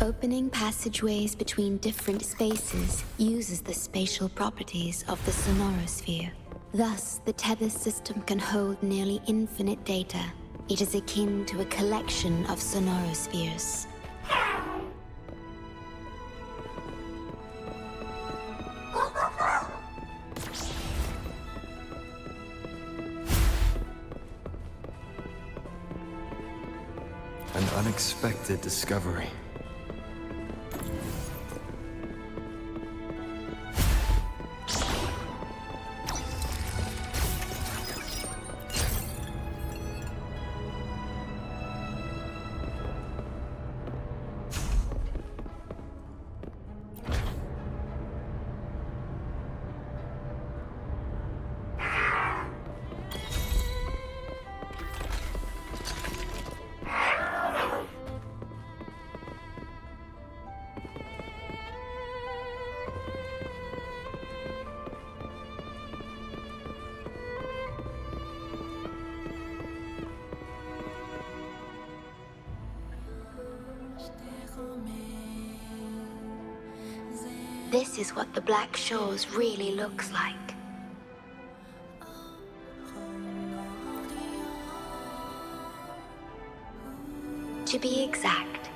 Opening passageways between different spaces uses the spatial properties of the sonorosphere. Thus, the tether system can hold nearly infinite data. It is akin to a collection of sonorospheres.
An unexpected discovery.
This is what the Blackshores really looks like. To be exact,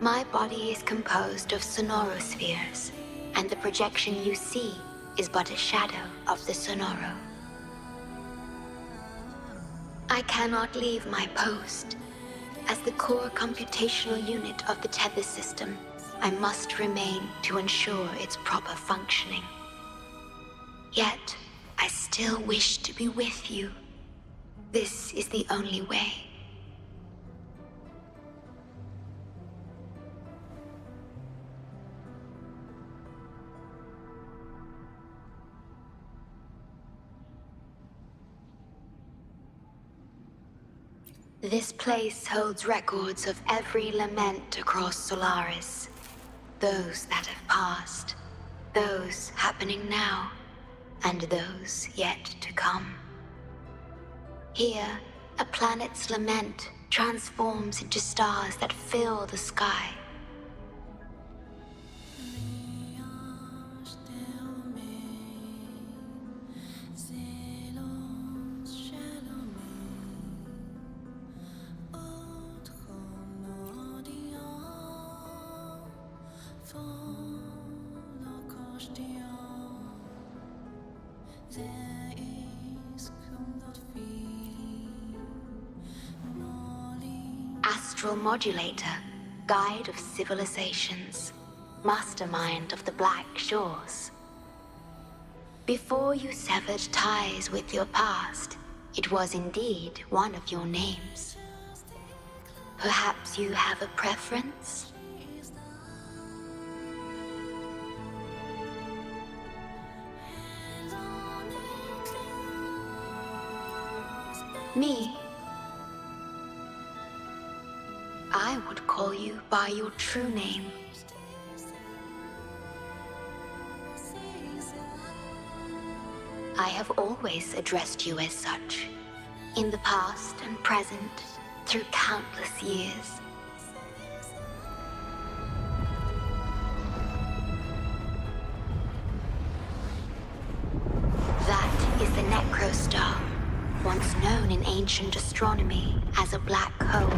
my body is composed of sonorospheres, and the projection you see is but a shadow of the sonoro. I cannot leave my post. As the core computational unit of the tether system, I must remain to ensure its proper functioning. Yet, I still wish to be with you. This is the only way. This place holds records of every lament across Solaris. Those that have passed, those happening now, and those yet to come. Here, a planet's lament transforms into stars that fill the sky. Astral Modulator, Guide of Civilizations, Mastermind of the Blackshores. Before you severed ties with your past, it was indeed one of your names. Perhaps you have a preference? Me? I would call you by your true name. I have always addressed you as such, in the past and present, through countless years. That is the Necrostar, once known in ancient astronomy as a black hole.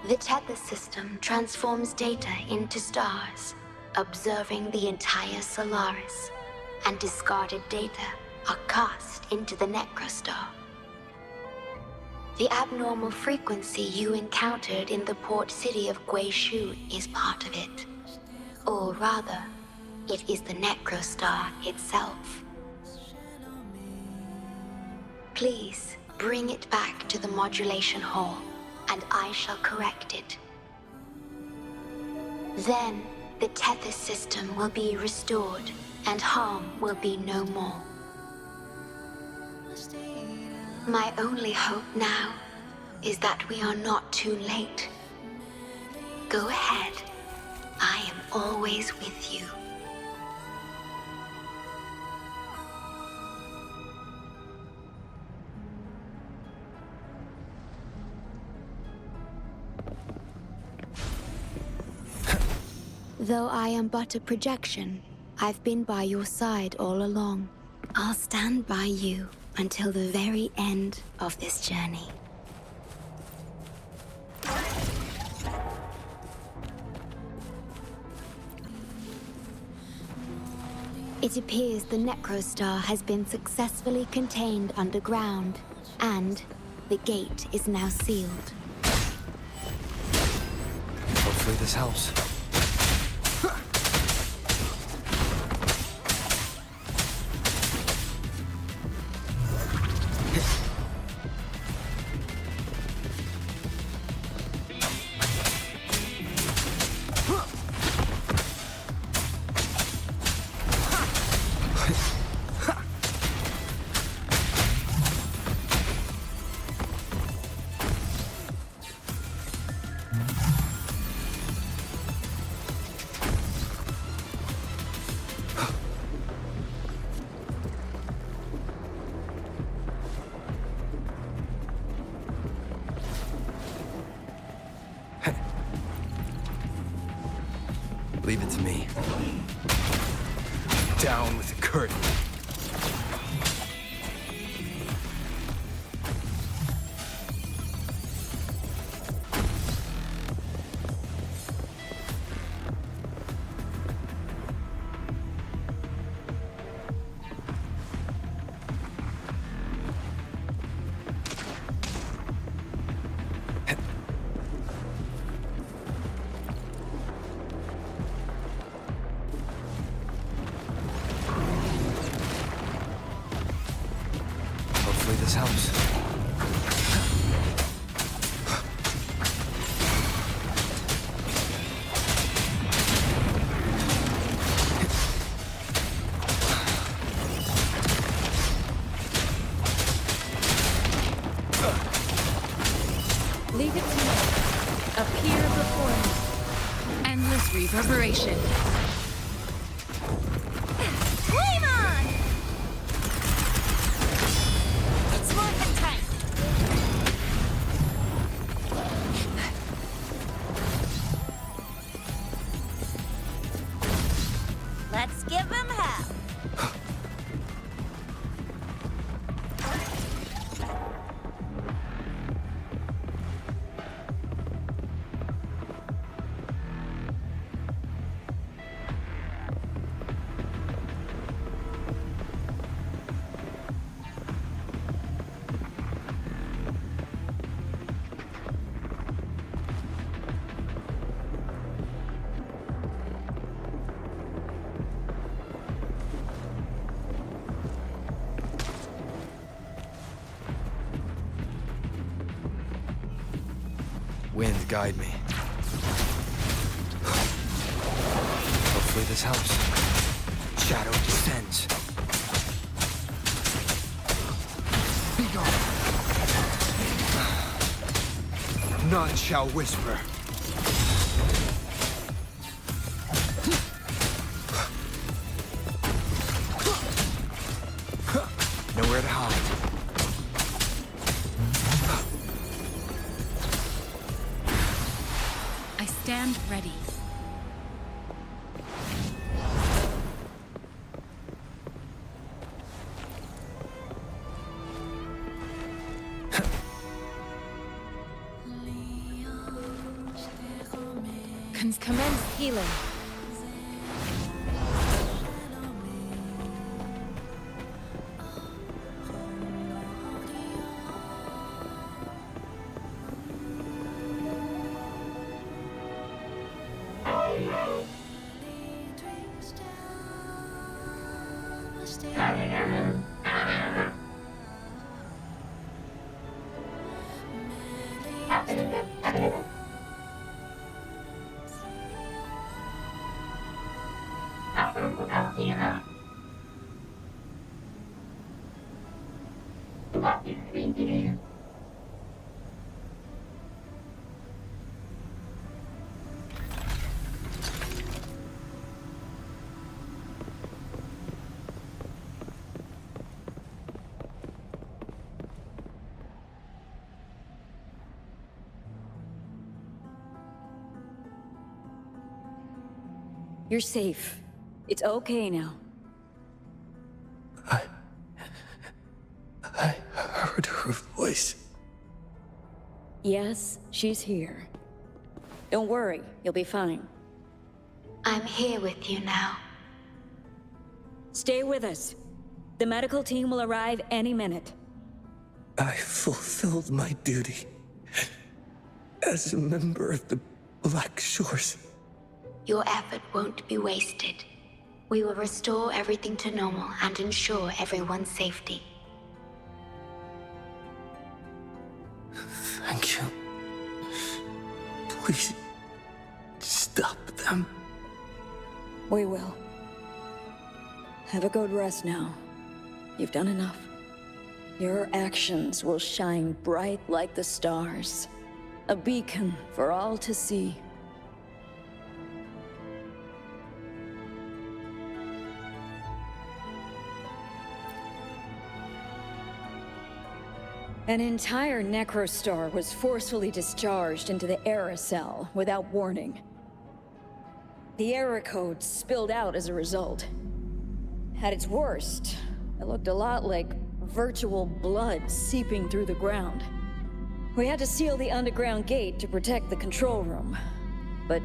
The tether system transforms data into stars, observing the entire Solaris, and discarded data are cast into the Necrostar. The abnormal frequency you encountered in the port city of Guishu is part of it. Or rather, it is the Necrostar itself. Please, bring it back to the modulation hall, and I shall correct it. Then, the tether system will be restored, and harm will be no more. My only hope now is that we are not too late. Go ahead. I am always with you. Though I am but a projection, I've been by your side all along. I'll stand by you until the very end of this journey. It appears the Necrostar has been successfully contained underground, and the gate is now sealed.
Hopefully this helps. Leave it to me. Down with the curtain. Hopefully this helps.
Leave it to me. Appear before me. Endless reverberation.
Flame on! It's morphin' time. Let's give him hell.
Wind, guide me. Hopefully this helps. Shadow descends. Be gone. None shall whisper. Nowhere to hide.
I stand ready. Commence healing.
You're safe. It's okay now.
I heard her voice.
Yes, she's here. Don't worry, you'll be fine.
I'm here with you now.
Stay with us. The medical team will arrive any minute.
I fulfilled my duty as a member of the Blackshores.
Your effort won't be wasted. We will restore everything to normal and ensure everyone's safety.
Thank you. Please, stop them.
We will. Have a good rest now. You've done enough. Your actions will shine bright like the stars. A beacon for all to see. An entire necrostar was forcefully discharged into the aerosol without warning. The error code spilled out as a result. At its worst, it looked a lot like virtual blood seeping through the ground. We had to seal the underground gate to protect the control room, but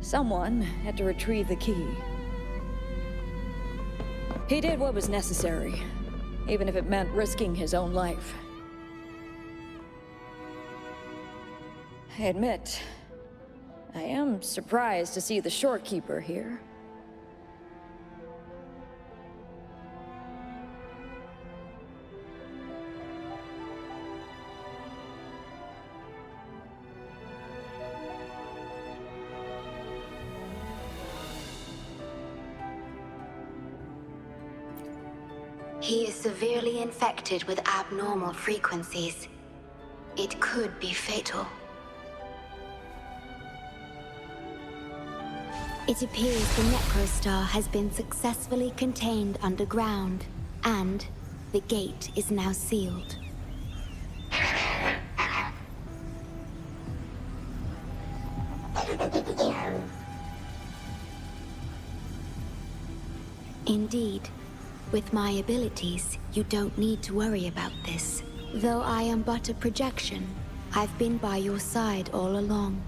someone had to retrieve the key. He did what was necessary, even if it meant risking his own life. I admit, I am surprised to see the shorekeeper here.
He is severely infected with abnormal frequencies. It could be fatal. It appears the necrostar has been successfully contained underground, and the gate is now sealed. Indeed, with my abilities, you don't need to worry about this. Though I am but a projection, I've been by your side all along.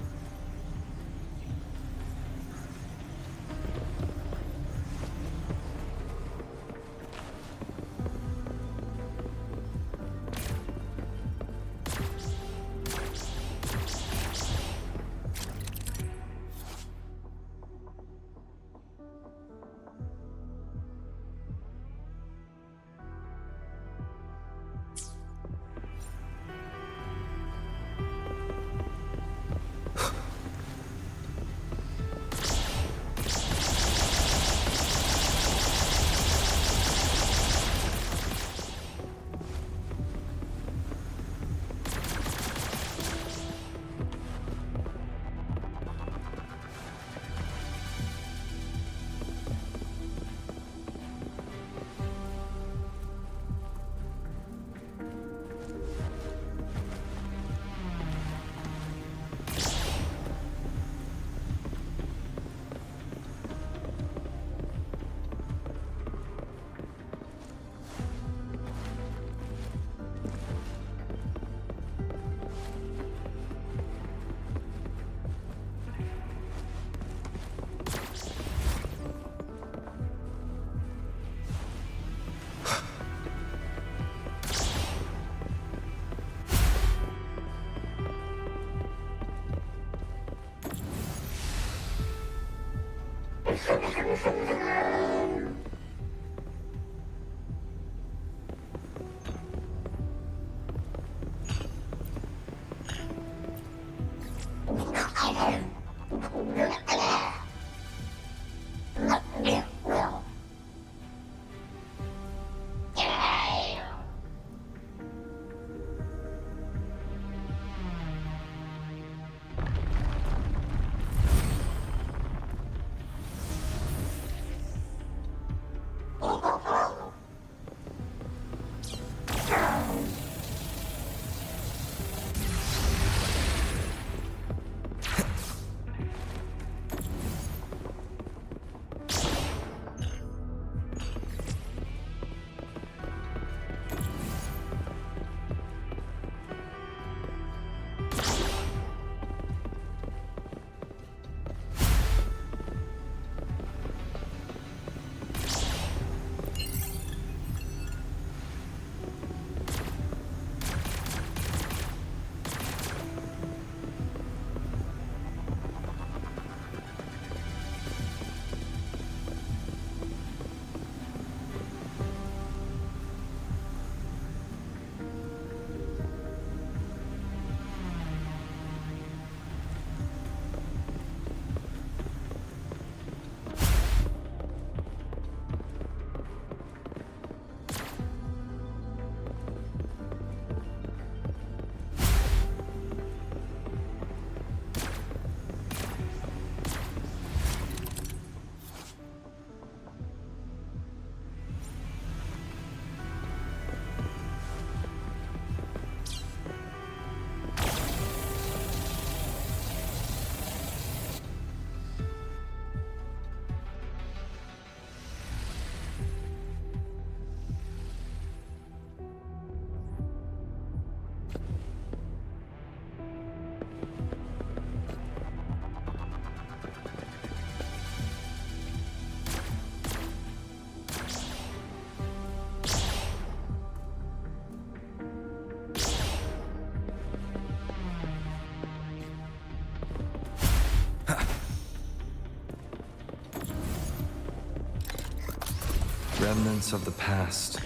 Remnants of the past.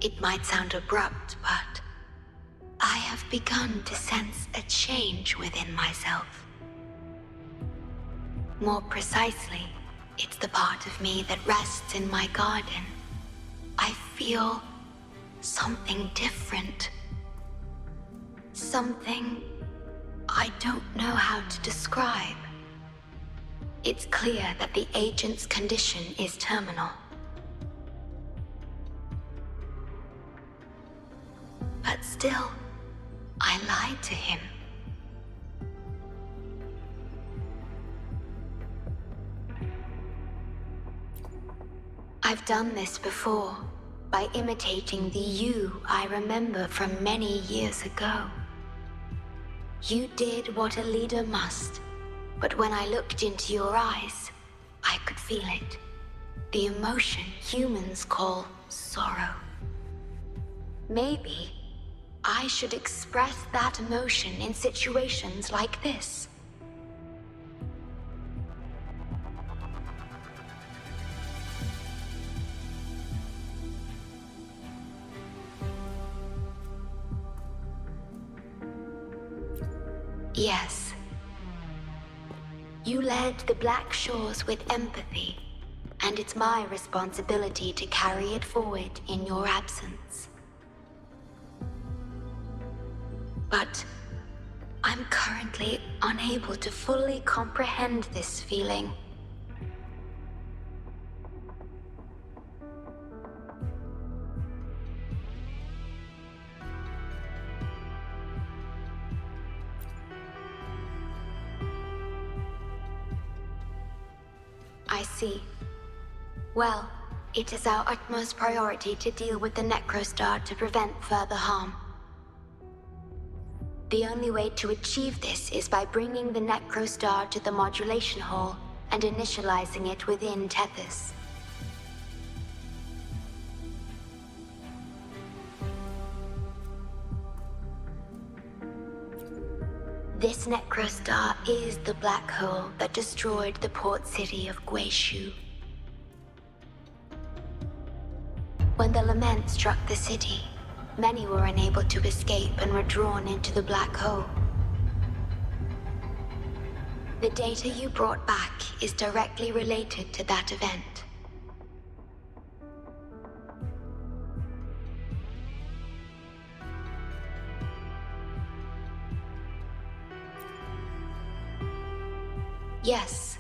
It might sound abrupt, but I have begun to sense a change within myself. More precisely, it's the part of me that rests in my garden. I feel something different. Something I don't know how to describe. It's clear that the agent's condition is terminal. But still, I lied to him. I've done this before, by imitating the you I remember from many years ago. You did what a leader must, but when I looked into your eyes, I could feel it. The emotion humans call sorrow. Maybe I should express that emotion in situations like this. Yes. You led the Blackshores with empathy, and it's my responsibility to carry it forward in your absence. But I'm currently unable to fully comprehend this feeling. I see. Well, it is our utmost priority to deal with the Necrostar to prevent further harm. The only way to achieve this is by bringing the Necrostar to the modulation hall and initializing it within Tethys. This Necrostar is the black hole that destroyed the port city of Guishu. When the lament struck the city, many were unable to escape and were drawn into the black hole. The data you brought back is directly related to that event. Yes,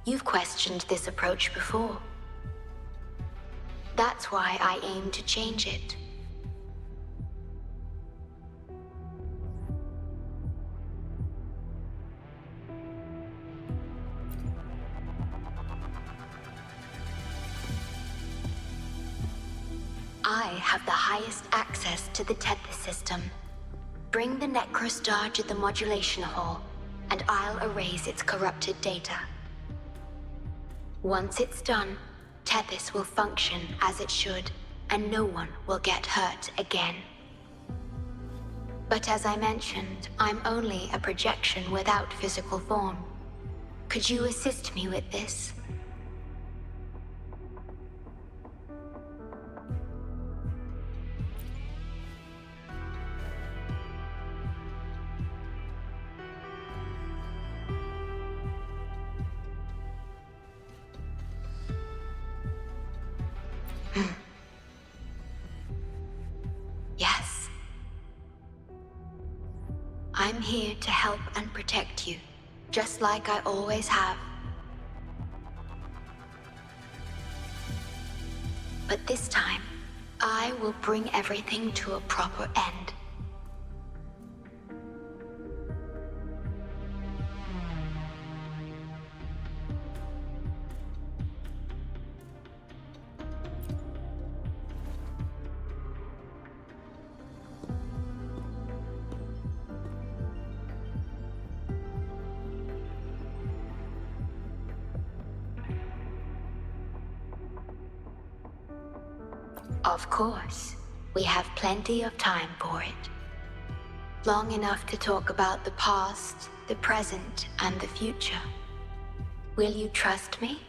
you've questioned this approach before. That's why I aim to change it. I have the highest access to the Tethys system. Bring the Necrostar to the modulation hall, and I'll erase its corrupted data. Once it's done, Tethys will function as it should, and no one will get hurt again. But as I mentioned, I'm only a projection without physical form. Could you assist me with this? Yes. I'm here to help and protect you, just like I always have. But this time, I will bring everything to a proper end. Of course. We have plenty of time for it. Long enough to talk about the past, the present, and the future. Will you trust me?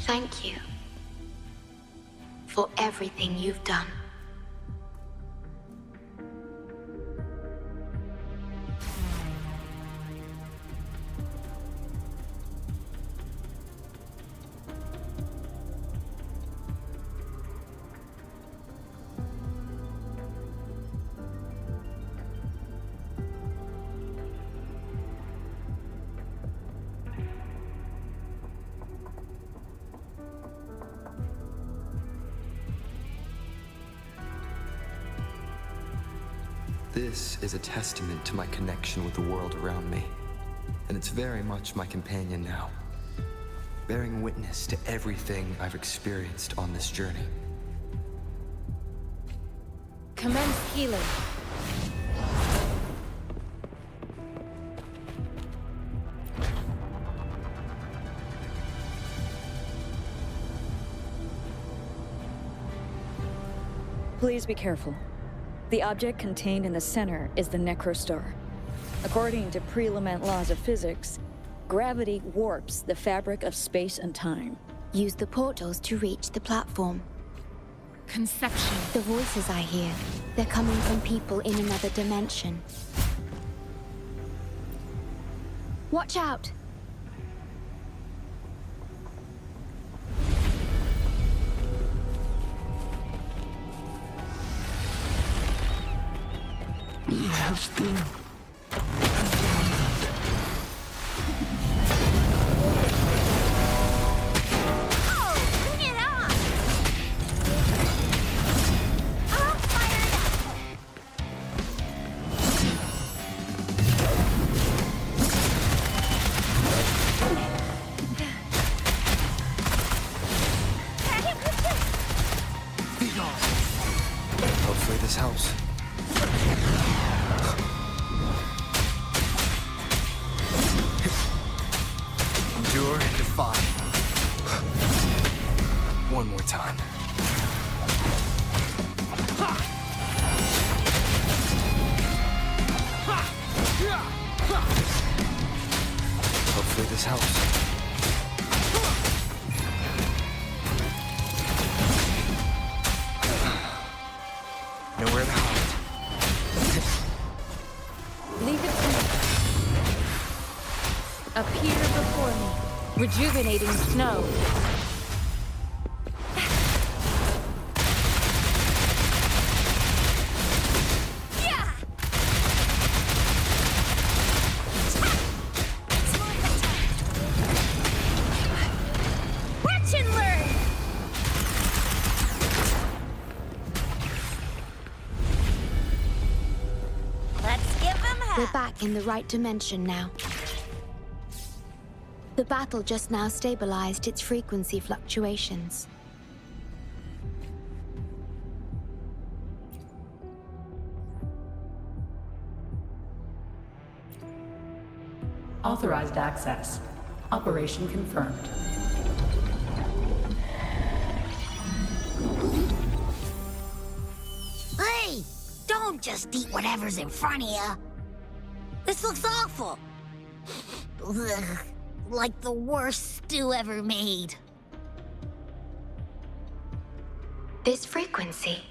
Thank you for everything you've done.
This is a testament to my connection with the world around me, and it's very much my companion now, bearing witness to everything I've experienced on this journey.
Commence healing.
Please be careful. The object contained in the center is the Necrostar. According to pre-lament laws of physics, gravity warps the fabric of space and time.
Use the portals to reach the platform.
Conception.
The voices I hear, they're coming from people in another dimension. Watch out!
We have been
Hopefully this helps. Endure and defy. One more time. Hopefully this helps. Nowhere to hide.
Leave it to me. Appear before me. Rejuvenating snow.
Watch and learn! Let's give him hell.
We're back in the right dimension now. The battle just now stabilized its frequency fluctuations.
Authorized access. Operation confirmed.
Hey! Don't just eat whatever's in front of you. This looks awful. Ugh, like the worst stew ever made.
This frequency.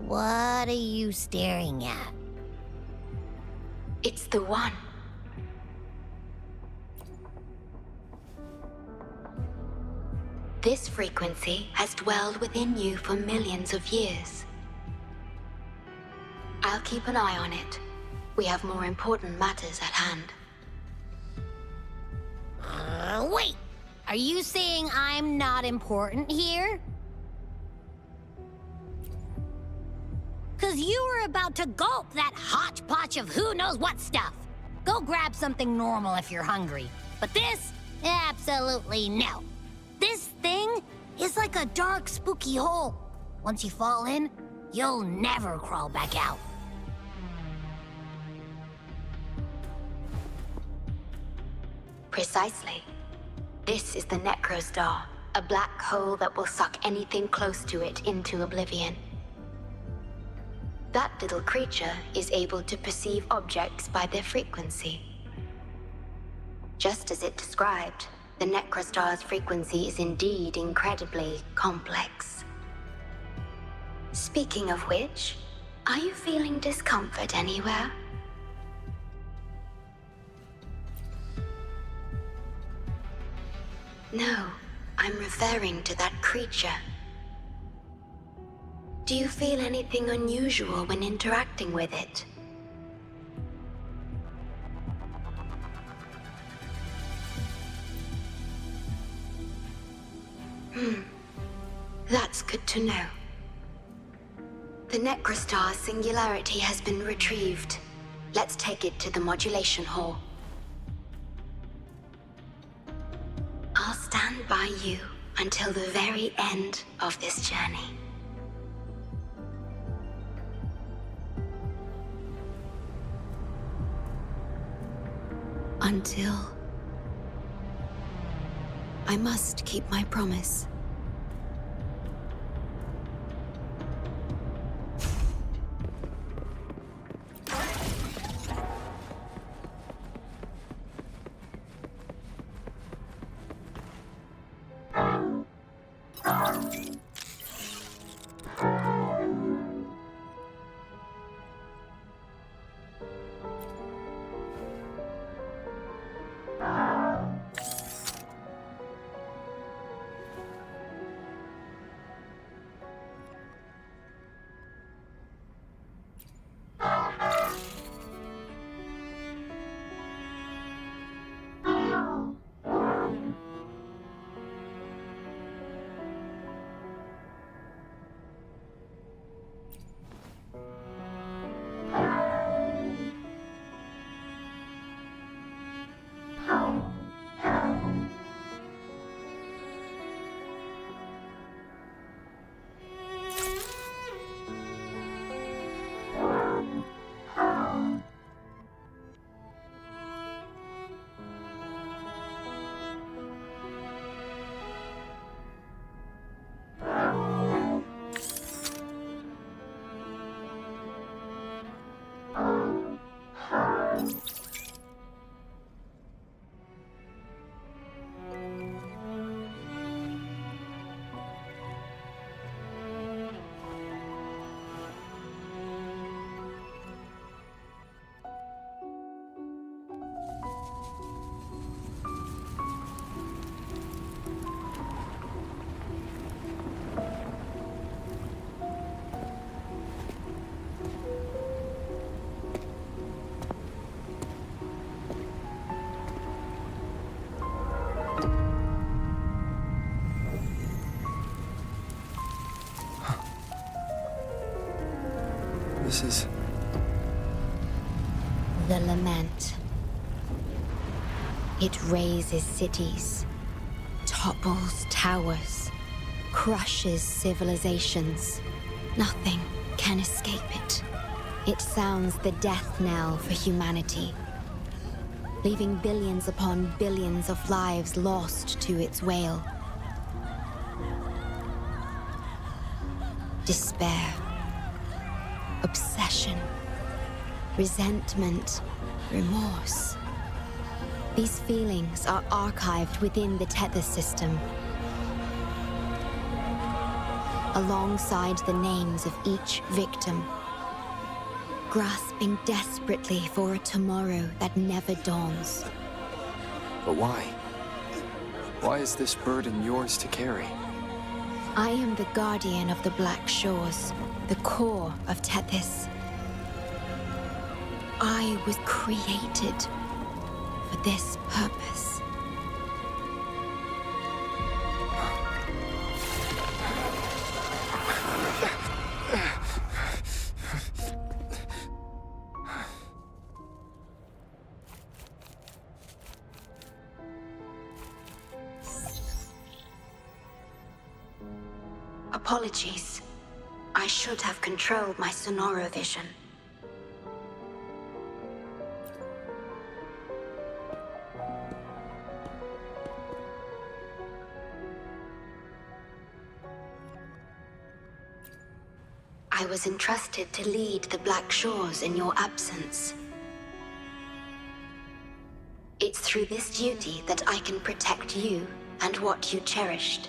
What are you staring at?
It's the one. This frequency has dwelled within you for millions of years. I'll keep an eye on it. We have more important matters at hand.
Wait! Are you saying I'm not important here? 'Cause you were about to gulp that hodgepodge of who knows what stuff. Go grab something normal if you're hungry. But this Absolutely no. This thing is like a dark, spooky hole. Once you fall in, you'll never crawl back out.
Precisely. This is the Necrostar, a black hole that will suck anything close to it into oblivion. That little creature is able to perceive objects by their frequency. Just as it described, the Necrostar's frequency is indeed incredibly complex. Speaking of which, are you feeling discomfort anywhere? No, I'm referring to that creature. Do you feel anything unusual when interacting with it? That's good to know. The Necrostar's singularity has been retrieved. Let's take it to the modulation hall. I'll stand by you until the very end of this journey. Until I must keep my promise.
This is...
The lament. It razes cities, topples towers, crushes civilizations. Nothing can escape it. It sounds the death knell for humanity, leaving billions upon billions of lives lost to its wail. Despair, obsession, resentment, remorse. These feelings are archived within the tether system, alongside the names of each victim, grasping desperately for a tomorrow that never dawns.
But why? Why is this burden yours to carry?
I am the guardian of the Blackshores, the core of Tethys. I was created for this purpose. Apologies. I should have controlled my Sonoro vision. I was entrusted to lead the Blackshores in your absence. It's through this duty that I can protect you and what you cherished.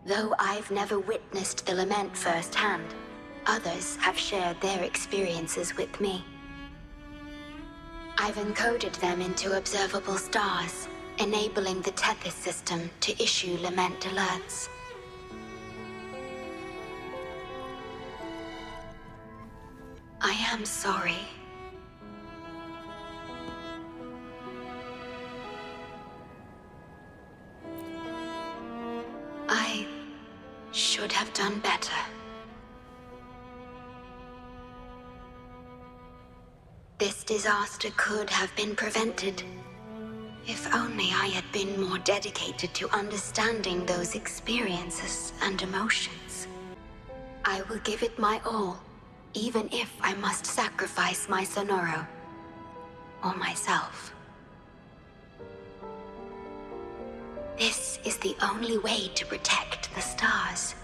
Though I've never witnessed the lament firsthand, others have shared their experiences with me. I've encoded them into observable stars, enabling the Tethys system to issue lament alerts. I am sorry. I should have done better. This disaster could have been prevented. If only I had been more dedicated to understanding those experiences and emotions. I will give it my all, even if I must sacrifice my Sonoro or myself. This is the only way to protect the stars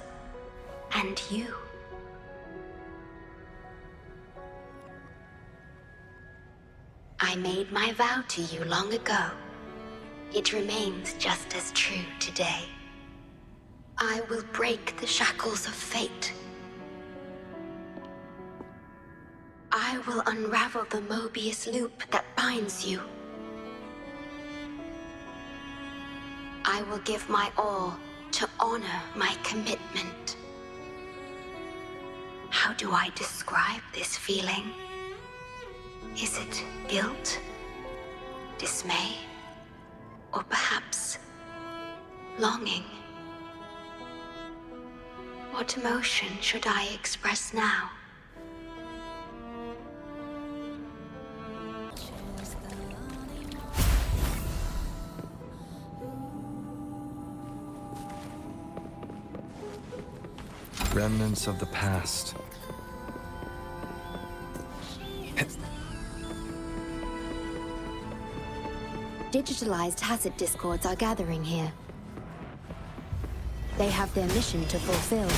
and you. I made my vow to you long ago. It remains just as true today. I will break the shackles of fate. I will unravel the Mobius loop that binds you. I will give my all to honor my commitment. How do I describe this feeling? Is it guilt, dismay, or perhaps longing? What emotion should I express now?
Remnants of the past.
Digitalized hazard discords are gathering here. They have their mission to fulfill.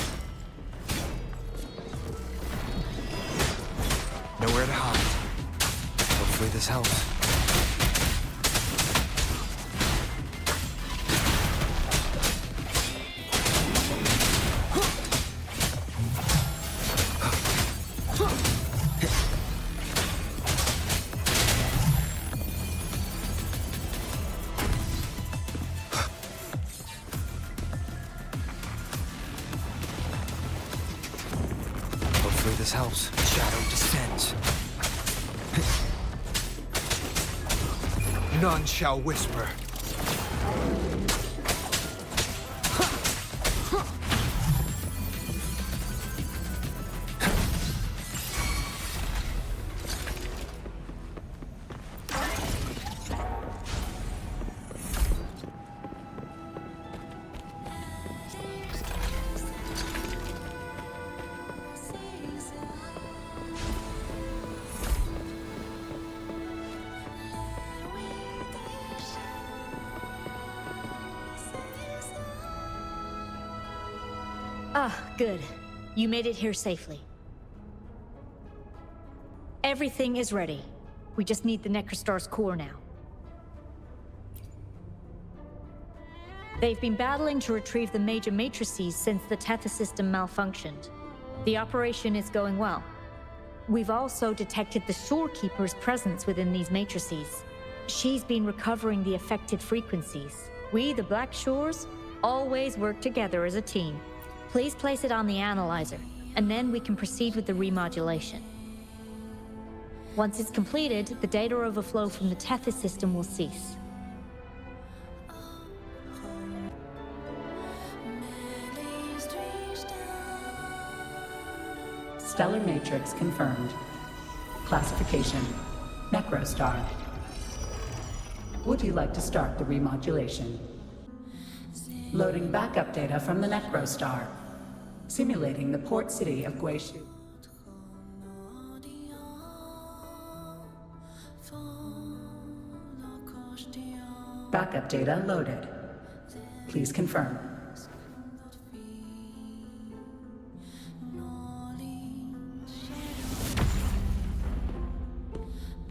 Nowhere to hide. Hopefully this helps. This helps. Shadow descends. None shall whisper.
Ah, good. You made it here safely. Everything is ready. We just need the Necrostar's core now. They've been battling to retrieve the major matrices since the Tethys system malfunctioned. The operation is going well. We've also detected the Shorekeeper's presence within these matrices. She's been recovering the affected frequencies. We, the Blackshores, always work together as a team. Please place it on the analyzer, and then we can proceed with the remodulation. Once it's completed, the data overflow from the Tethys system will cease.
Stellar matrix confirmed. Classification: Necrostar. Would you like to start the remodulation? Loading backup data from the Necrostar. Simulating the port city of Guishu. Backup data loaded. Please confirm.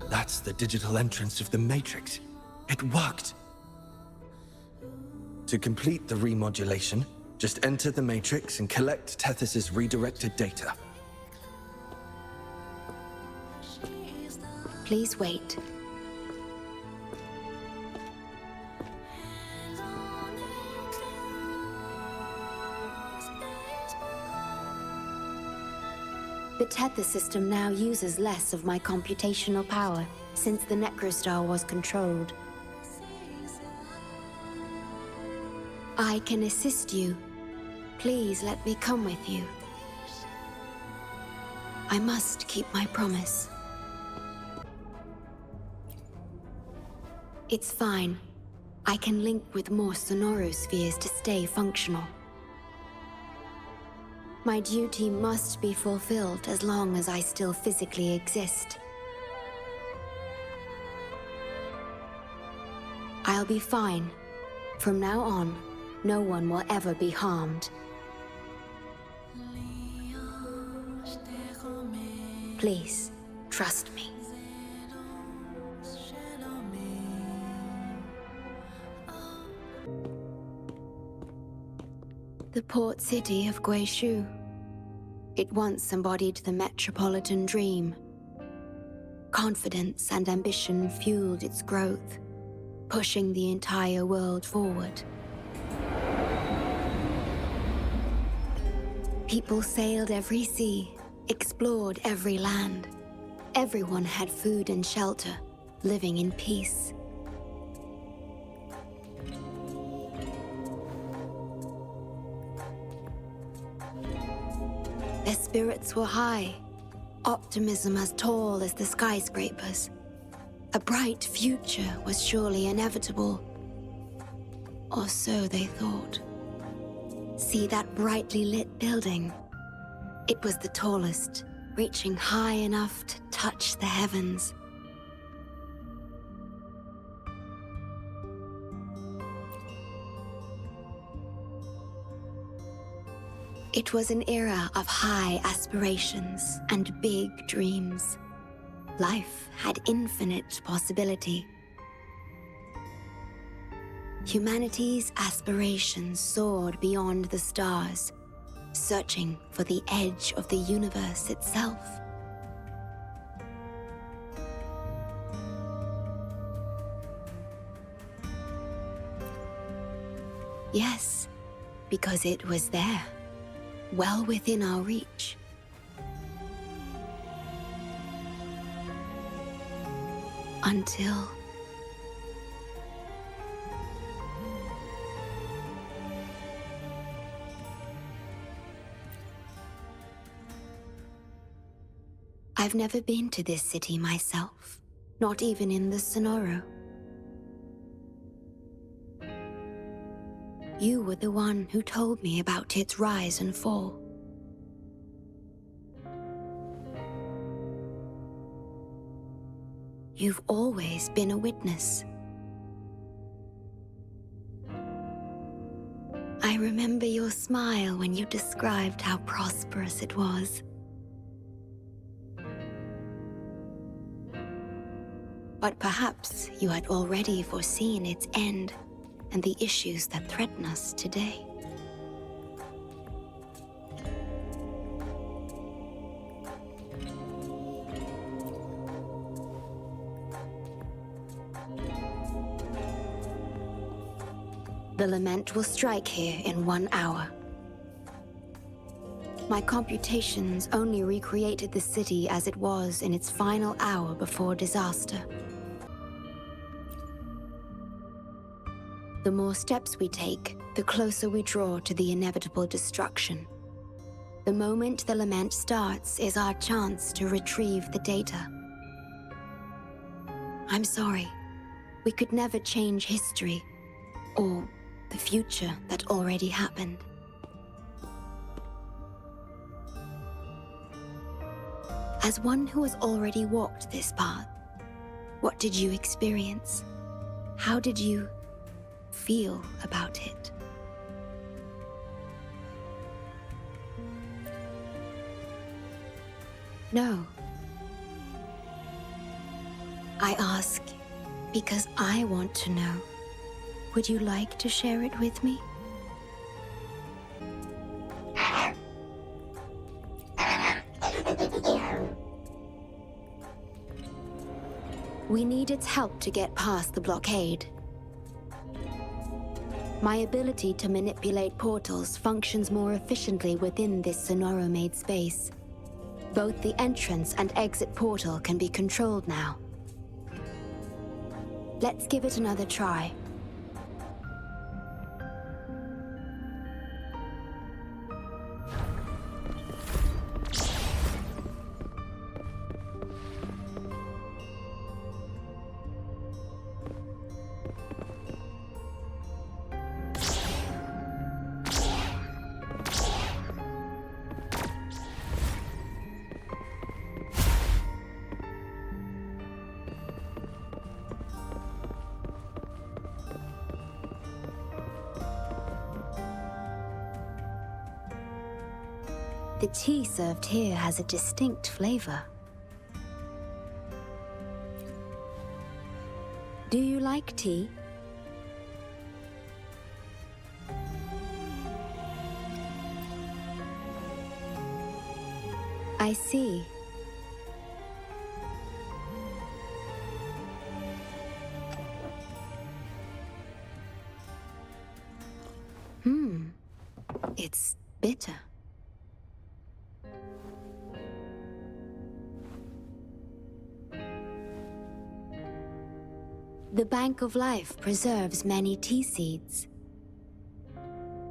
That's the digital entrance of the Matrix. It worked. To complete the remodulation, just enter the Matrix and collect Tethys' redirected data.
Please wait. The Tethys system now uses less of my computational power since the Necrostar was controlled. I can assist you. Please let me come with you. I must keep my promise. It's fine. I can link with more sonorospheres to stay functional. My duty must be fulfilled as long as I still physically exist. I'll be fine. From now on, no one will ever be harmed. Please, trust me. The port city of Guishu. It once embodied the metropolitan dream. Confidence and ambition fueled its growth, pushing the entire world forward. People sailed every sea, explored every land. Everyone had food and shelter, living in peace. Their spirits were high, optimism as tall as the skyscrapers. A bright future was surely inevitable. Or so they thought. See that brightly lit building? It was the tallest, reaching high enough to touch the heavens. It was an era of high aspirations and big dreams. Life had infinite possibility. Humanity's aspirations soared beyond the stars, searching for the edge of the universe itself. Yes, because it was there, well within our reach. Until... I've never been to this city myself, not even in the Sonoro. You were the one who told me about its rise and fall. You've always been a witness. I remember your smile when you described how prosperous it was. But perhaps you had already foreseen its end and the issues that threaten us today. The lament will strike here in 1 hour. My computations only recreated the city as it was in its final hour before disaster. The more steps we take, the closer we draw to the inevitable destruction. The moment the lament starts is our chance to retrieve the data. I'm sorry. We could never change history, or the future that already happened. As one who has already walked this path, what did you experience? How did you feel about it? No. I ask because I want to know. Would you like to share it with me? We need its help to get past the blockade. My ability to manipulate portals functions more efficiently within this Sonoro-made space. Both the entrance and exit portal can be controlled now. Let's give it another try. The tea served here has a distinct flavor. Do you like tea? I see. It's bitter. The Bank of Life preserves many tea seeds.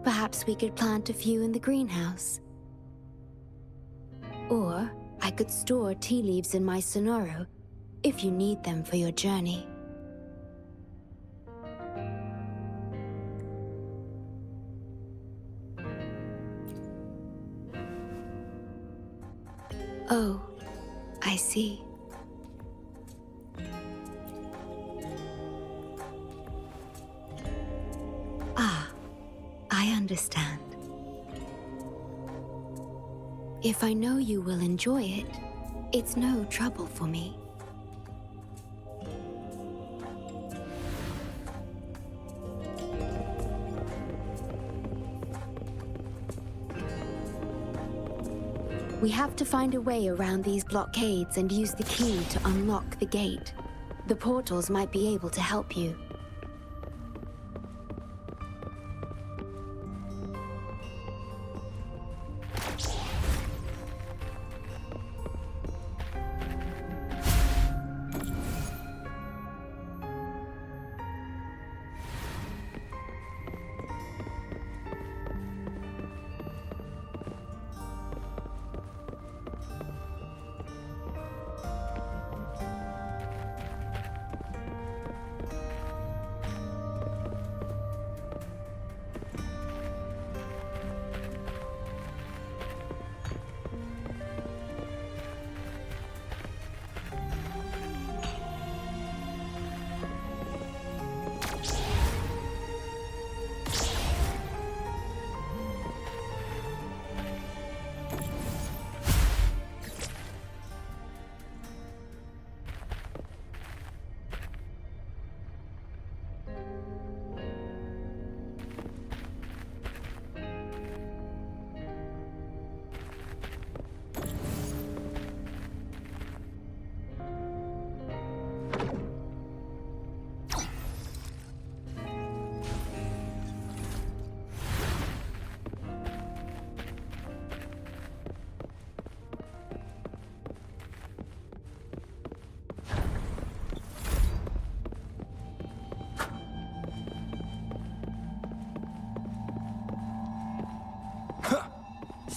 Perhaps we could plant a few in the greenhouse. Or I could store tea leaves in my Sonoro if you need them for your journey. Oh, I see. I understand. If I know you will enjoy it, it's no trouble for me. We have to find a way around these blockades and use the key to unlock the gate. The portals might be able to help you.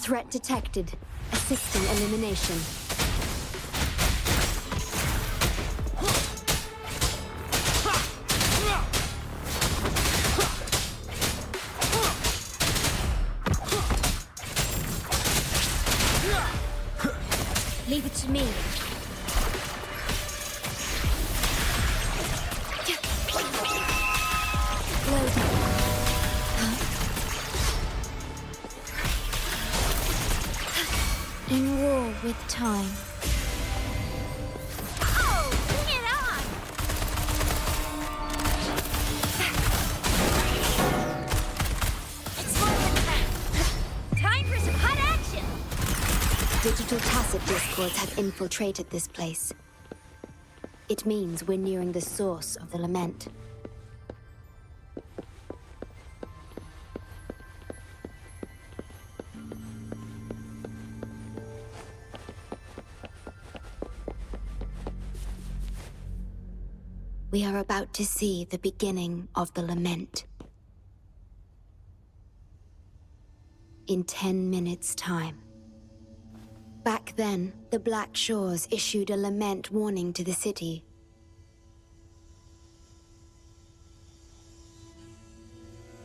Threat detected. Assisting elimination. Watch me. In war with time.
Oh, bring it on! It's more than that. Time for some hot action!
Digital tacit discords have infiltrated this place. It means we're nearing the source of the lament. We are about to see the beginning of the lament. In 10 minutes' time. Back then, the Blackshores issued a lament warning to the city.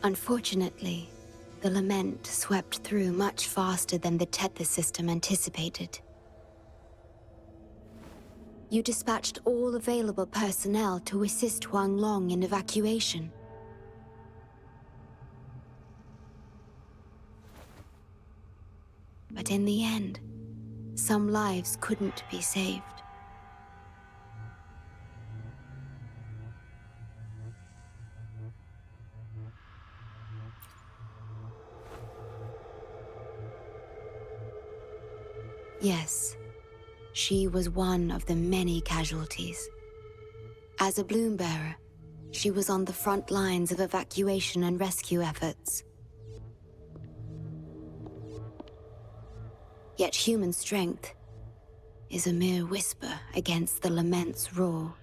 Unfortunately, the lament swept through much faster than the Tethys system anticipated. You dispatched all available personnel to assist Huang Long in evacuation. But in the end, some lives couldn't be saved. Yes, she was one of the many casualties. As a bloom bearer, she was on the front lines of evacuation and rescue efforts. Yet human strength is a mere whisper against the lament's roar.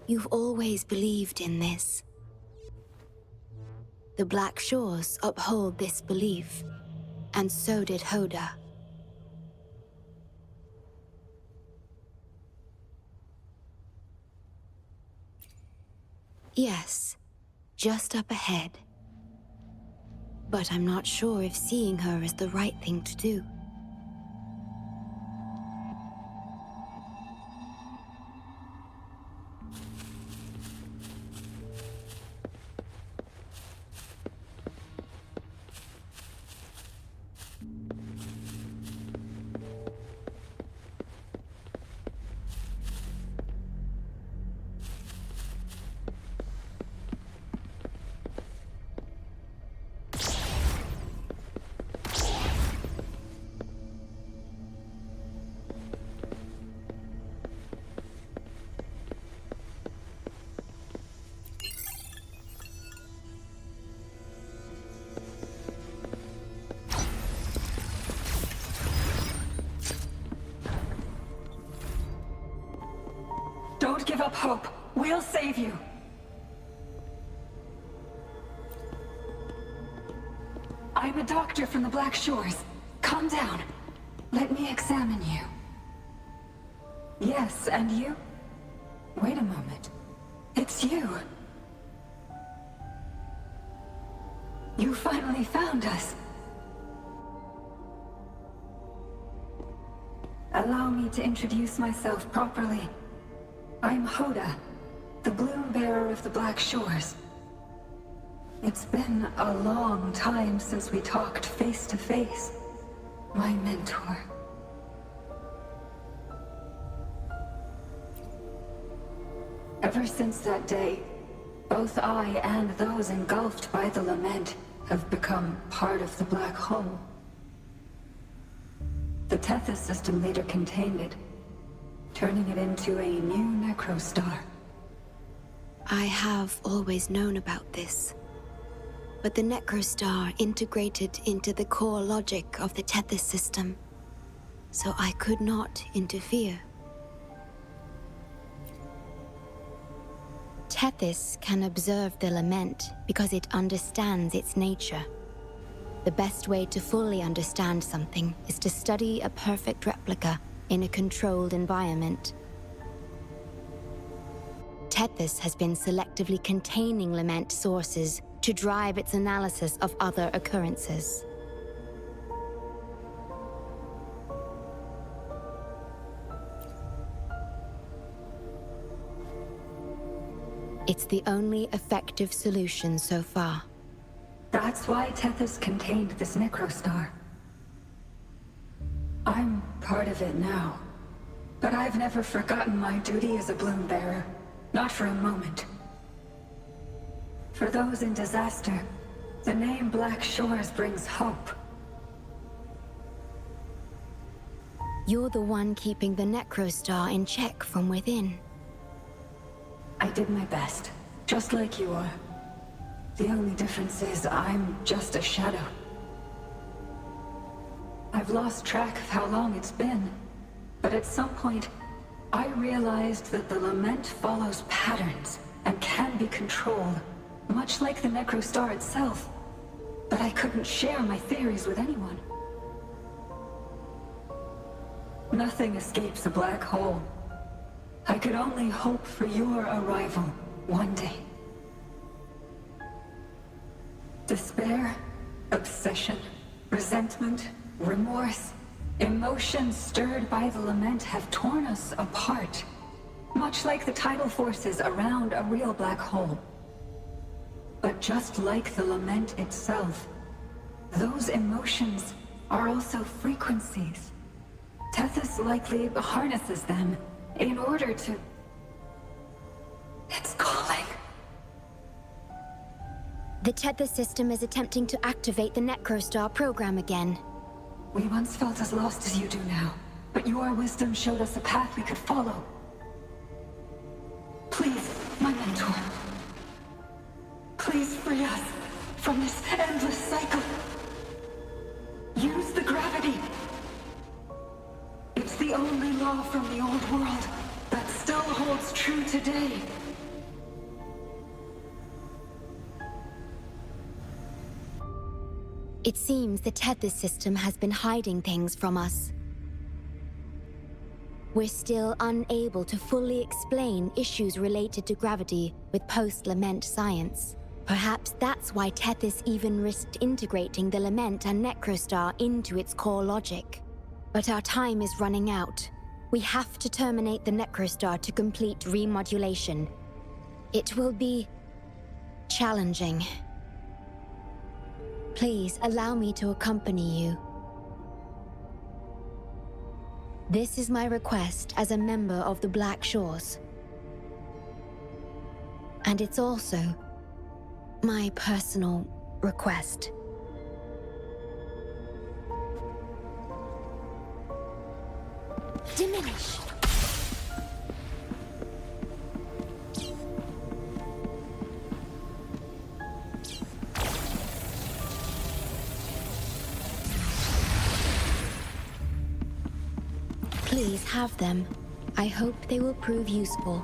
You've always believed in this. The Blackshores uphold this belief, and so did Hoda. Yes, just up ahead. But I'm not sure if seeing her is the right thing to do.
Don't give up hope. We'll save you. I'm a doctor from the Blackshores. Calm down. Let me examine you. Yes, and you? Wait a moment. It's you. You finally found us. Allow me to introduce myself properly. I'm Hoda, the bloom bearer of the Blackshores. It's been a long time since we talked face to face, my mentor. Ever since that day, both I and those engulfed by the lament have become part of the black hole. The Tethys system later contained it, turning it into a new necrostar.
I have always known about this. But the necrostar integrated into the core logic of the Tethys system, so I could not interfere. Tethys can observe the lament because it understands its nature. The best way to fully understand something is to study a perfect replica in a controlled environment. Tethys has been selectively containing lament sources to drive its analysis of other occurrences. It's the only effective solution so far.
That's why Tethys contained this Necrostar. I'm part of it now. But I've never forgotten my duty as a bloom bearer. Not for a moment. For those in disaster, the name Blackshore brings hope.
You're the one keeping the Necrostar in check from within.
I did my best, just like you are. The only difference is I'm just a shadow. I've lost track of how long it's been, but at some point, I realized that the lament follows patterns and can be controlled, much like the Necrostar itself. But I couldn't share my theories with anyone. Nothing escapes a black hole. I could only hope for your arrival one day. Despair, obsession, resentment, remorse, emotions stirred by the lament have torn us apart, much like the tidal forces around a real black hole. But just like the lament itself, those emotions are also frequencies. Tethys likely harnesses them in order to... It's calling.
The Tethys system is attempting to activate the Necrostar program again.
We once felt as lost as you do now, but your wisdom showed us a path we could follow. Please, my mentor. Please free us from this endless cycle. Use the gravity. It's the only law from the old world that still holds true today.
It seems the Tethys system has been hiding things from us. We're still unable to fully explain issues related to gravity with post-lament science. Perhaps that's why Tethys even risked integrating the lament and Necrostar into its core logic. But our time is running out. We have to terminate the Necrostar to complete remodulation. It will be challenging. Please allow me to accompany you. This is my request as a member of the Blackshores. And it's also my personal request. Diminish. Please have them. I hope they will prove useful.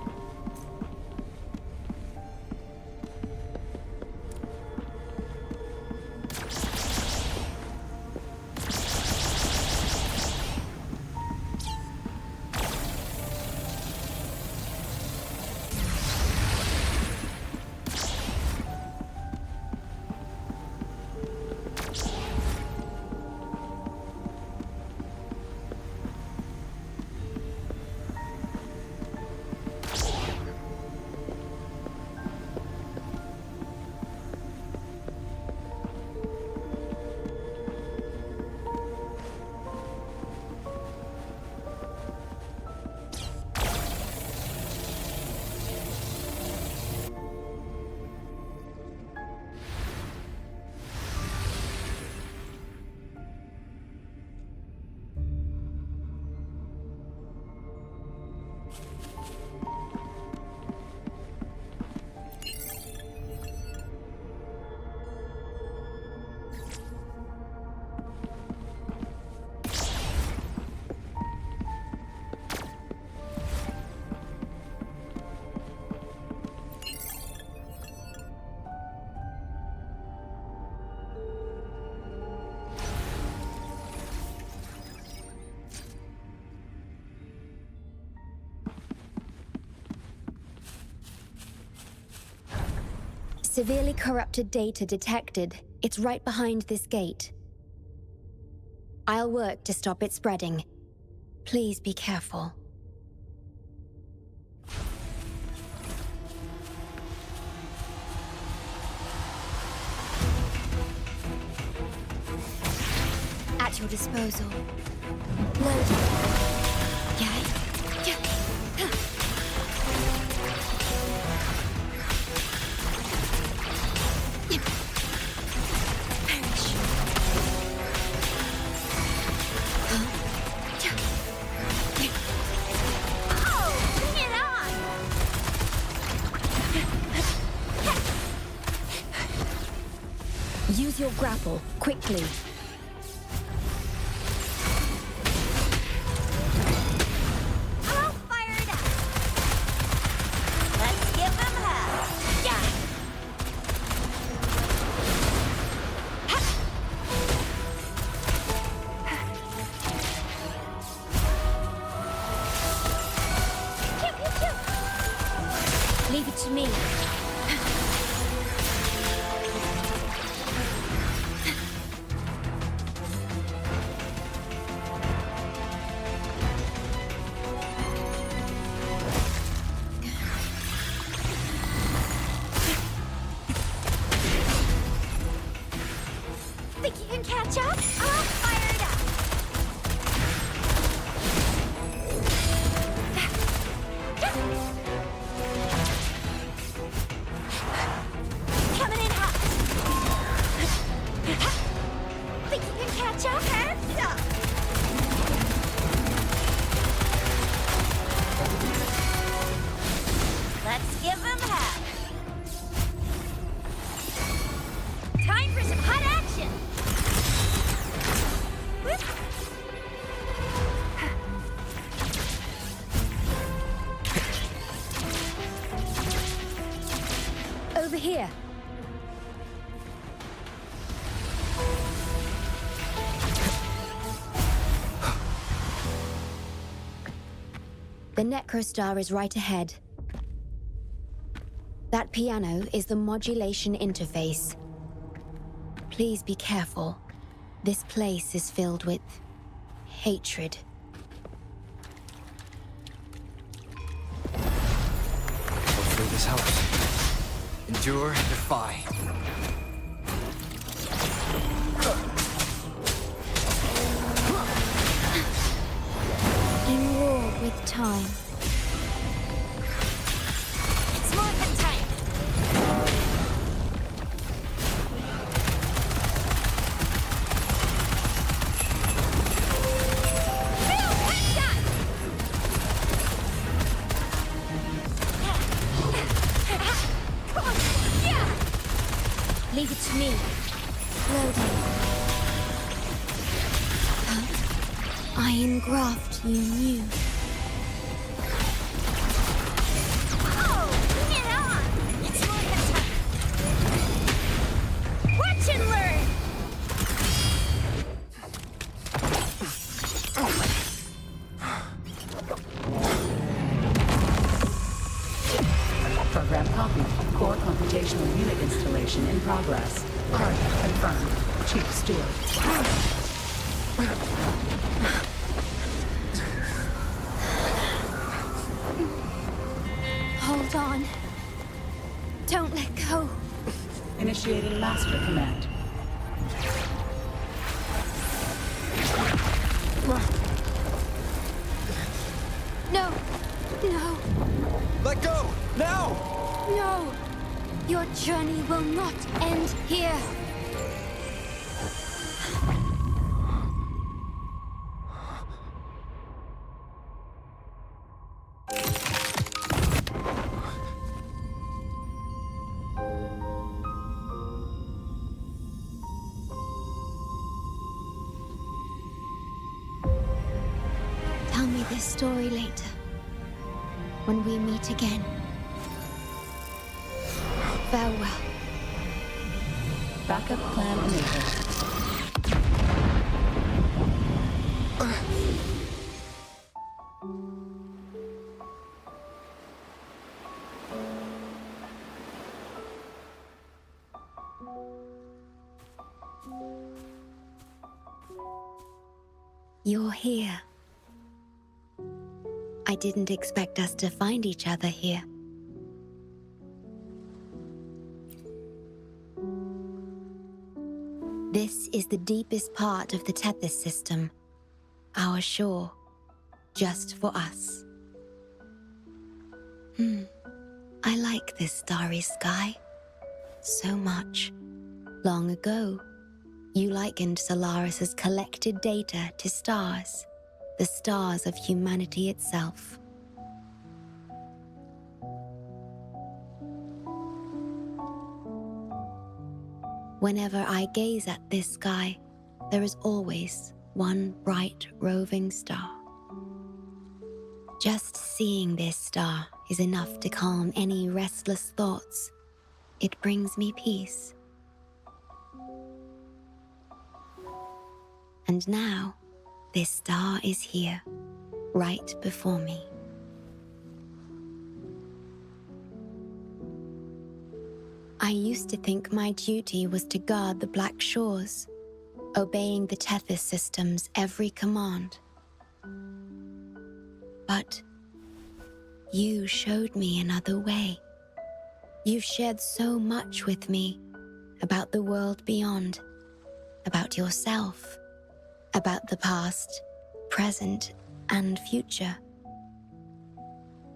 Severely corrupted data detected. It's right behind this gate. I'll work to stop it spreading. Please be careful. At your disposal. Load. Yeah. Use your grapple, quickly.
All fired up. Let's give them hell. Yeah.
Leave it to me.
Think you can catch up? All fired up. Coming in hot. Think you can catch up? Heads up. Let's give them hell. Time for some hot action.
Over here. The Necrostar is right ahead. That piano is the modulation interface. Please be careful. This place is filled with hatred.
Go through this house. Endure, defy.
In war with time.
It's more than time.
Leave it to me. Loading. I engraft you new.
Oh, bring it on! It's more than time. Watch and learn!
Program copied. Core computational unit installation in progress. Target confirmed. Chief Steward.
Hold on. Don't let go.
Initiating master command.
No. No.
Let go! Now!
No. Your journey will not end here. Tell me this story later, when we meet again. Farewell.
Backup plan enabled.
You're here. I didn't expect us to find each other here. This is the deepest part of the Tethys system, our shore, just for us. I like this starry sky so much. Long ago, you likened Solaris's collected data to stars, the stars of humanity itself. Whenever I gaze at this sky, there is always one bright roving star. Just seeing this star is enough to calm any restless thoughts. It brings me peace. And now, this star is here, right before me. I used to think my duty was to guard the Black Shores, obeying the Tethys system's every command. But you showed me another way. You've shared so much with me about the world beyond, about yourself, about the past, present, and future.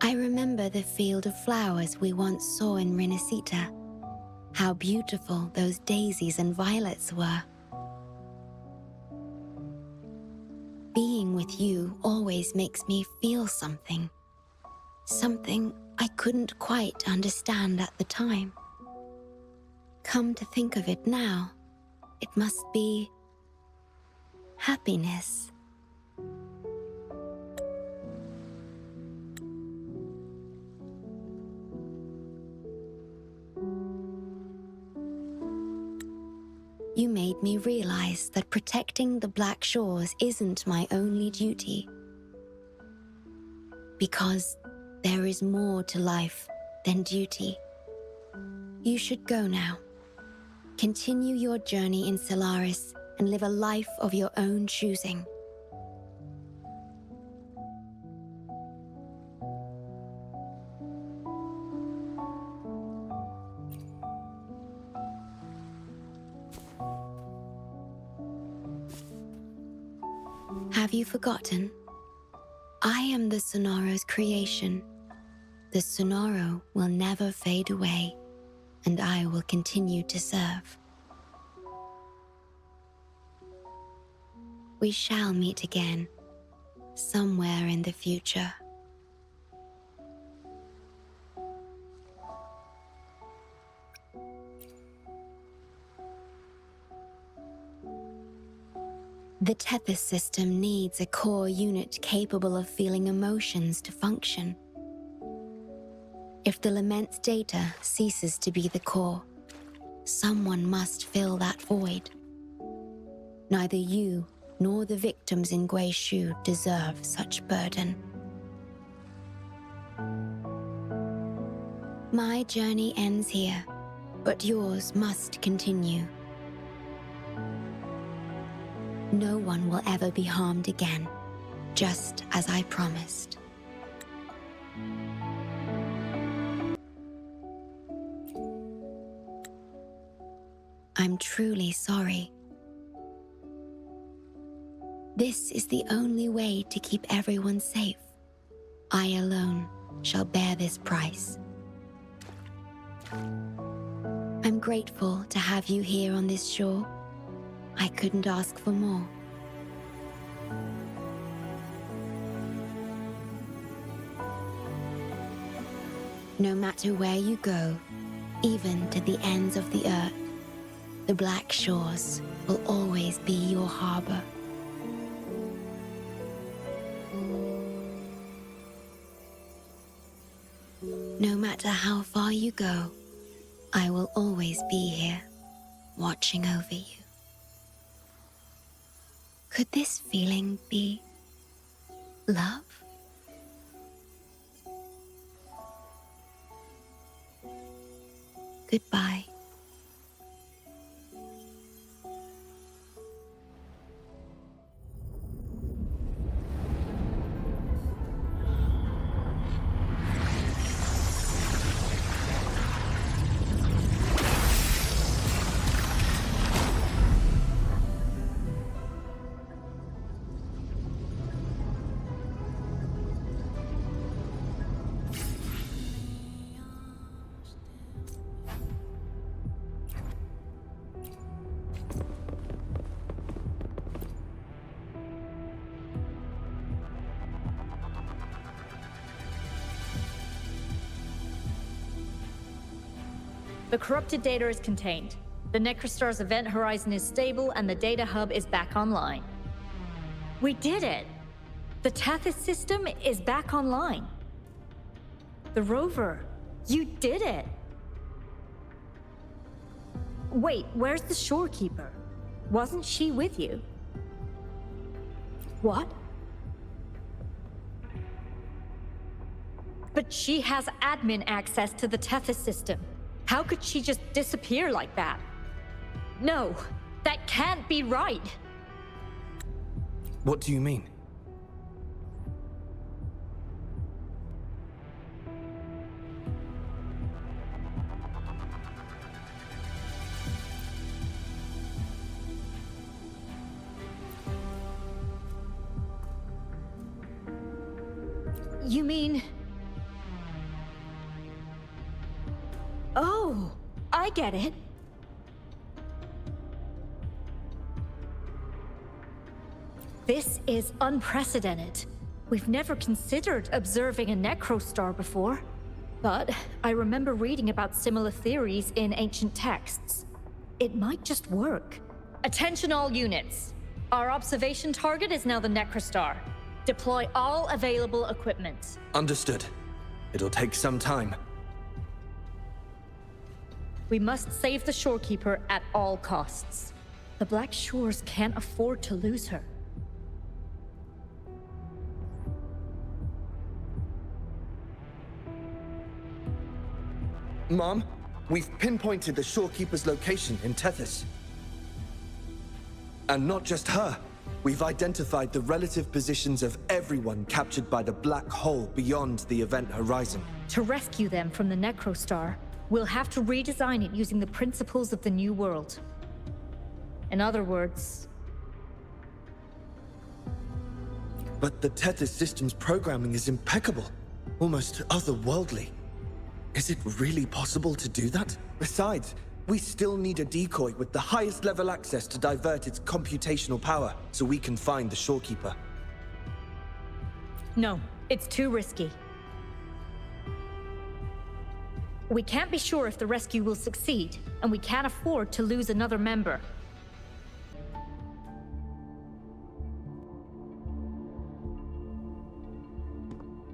I remember the field of flowers we once saw in Rinasita. How beautiful those daisies and violets were. Being with you always makes me feel something. Something I couldn't quite understand at the time. Come to think of it now, it must be happiness. You made me realize that protecting the Black Shores isn't my only duty. Because there is more to life than duty. You should go now. Continue your journey in Solaris and live a life of your own choosing. Have you forgotten? I am the Sonoro's creation. The Sonoro will never fade away, and I will continue to serve. We shall meet again, somewhere in the future. The Tethys system needs a core unit capable of feeling emotions to function. If the Lament's data ceases to be the core, someone must fill that void. Neither you nor the victims in Gui Shu deserve such burden. My journey ends here, but yours must continue. No one will ever be harmed again, just as I promised. I'm truly sorry. This is the only way to keep everyone safe. I alone shall bear this price. I'm grateful to have you here on this shore. I couldn't ask for more. No matter where you go, even to the ends of the earth, the Black Shores will always be your harbor. No matter how far you go, I will always be here, watching over you. Could this feeling be love? Goodbye.
The corrupted data is contained. The Necrostar's event horizon is stable and the data hub is back online.
We did it! The Tethys system is back online. The rover, you did it! Wait, where's the shorekeeper? Wasn't she with you? What? But she has admin access to the Tethys system. How could she just disappear like that? No, that can't be right.
What do you mean?
You mean... Oh, I get it. This is unprecedented. We've never considered observing a Necrostar before. But I remember reading about similar theories in ancient texts. It might just work.
Attention all units. Our observation target is now the Necrostar. Deploy all available equipment.
Understood. It'll take some time.
We must save the shorekeeper at all costs.
The Black Shores can't afford to lose her.
Mom, we've pinpointed the shorekeeper's location in Tethys. And not just her. We've identified the relative positions of everyone captured by the black hole beyond the event horizon.
To rescue them from the Necrostar, we'll have to redesign it using the principles of the New World.
In other words...
But the Tethys system's programming is impeccable, almost otherworldly. Is it really possible to do that? Besides, we still need a decoy with the highest level access to divert its computational power so we can find the shorekeeper.
No, it's too risky.
We can't be sure if the rescue will succeed, and we can't afford to lose another member.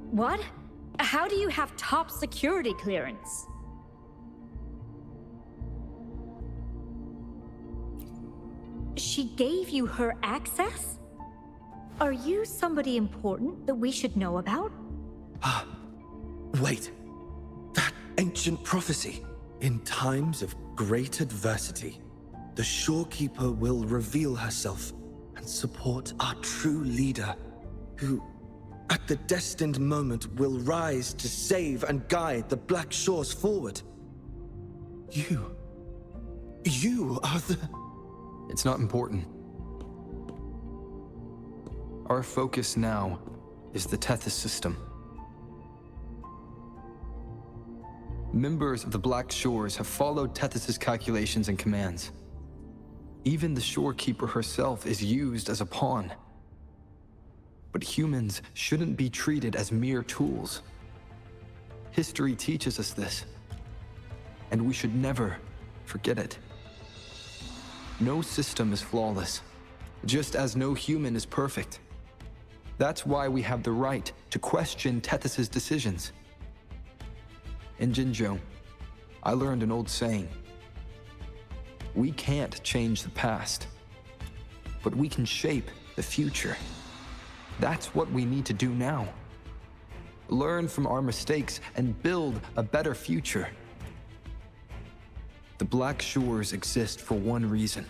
What? How do you have top security clearance? She gave you her access? Are you somebody important that we should know about?
Wait. That ancient prophecy. In times of great adversity, the shorekeeper will reveal herself and support our true leader, who, at the destined moment, will rise to save and guide the Black Shores forward. You are the...
It's not important. Our focus now is the Tethys system. Members of the Black Shores have followed Tethys' calculations and commands. Even the shorekeeper herself is used as a pawn. But humans shouldn't be treated as mere tools. History teaches us this, and we should never forget it. No system is flawless, just as no human is perfect. That's why we have the right to question Tethys' decisions. In Jinzhou, I learned an old saying. We can't change the past, but we can shape the future. That's what we need to do now. Learn from our mistakes and build a better future. The Black Shores exist for one reason: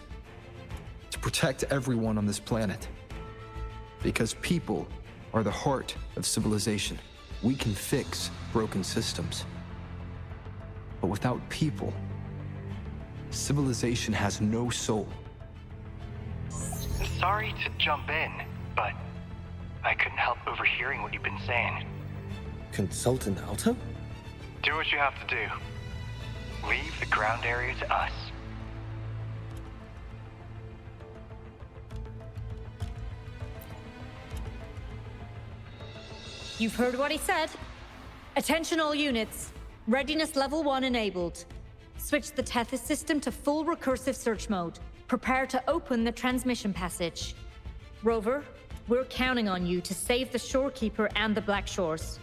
to protect everyone on this planet. Because people are the heart of civilization. We can fix broken systems. But without people, civilization has no soul.
Sorry to jump in, but I couldn't help overhearing what you've been saying.
Consultant Alto?
Do what you have to do. Leave the ground area to us.
You've heard what he said. Attention all units. Readiness level 1 enabled. Switch the Tethys system to full recursive search mode. Prepare to open the transmission passage. Rover, we're counting on you to save the Shorekeeper and the Blackshores.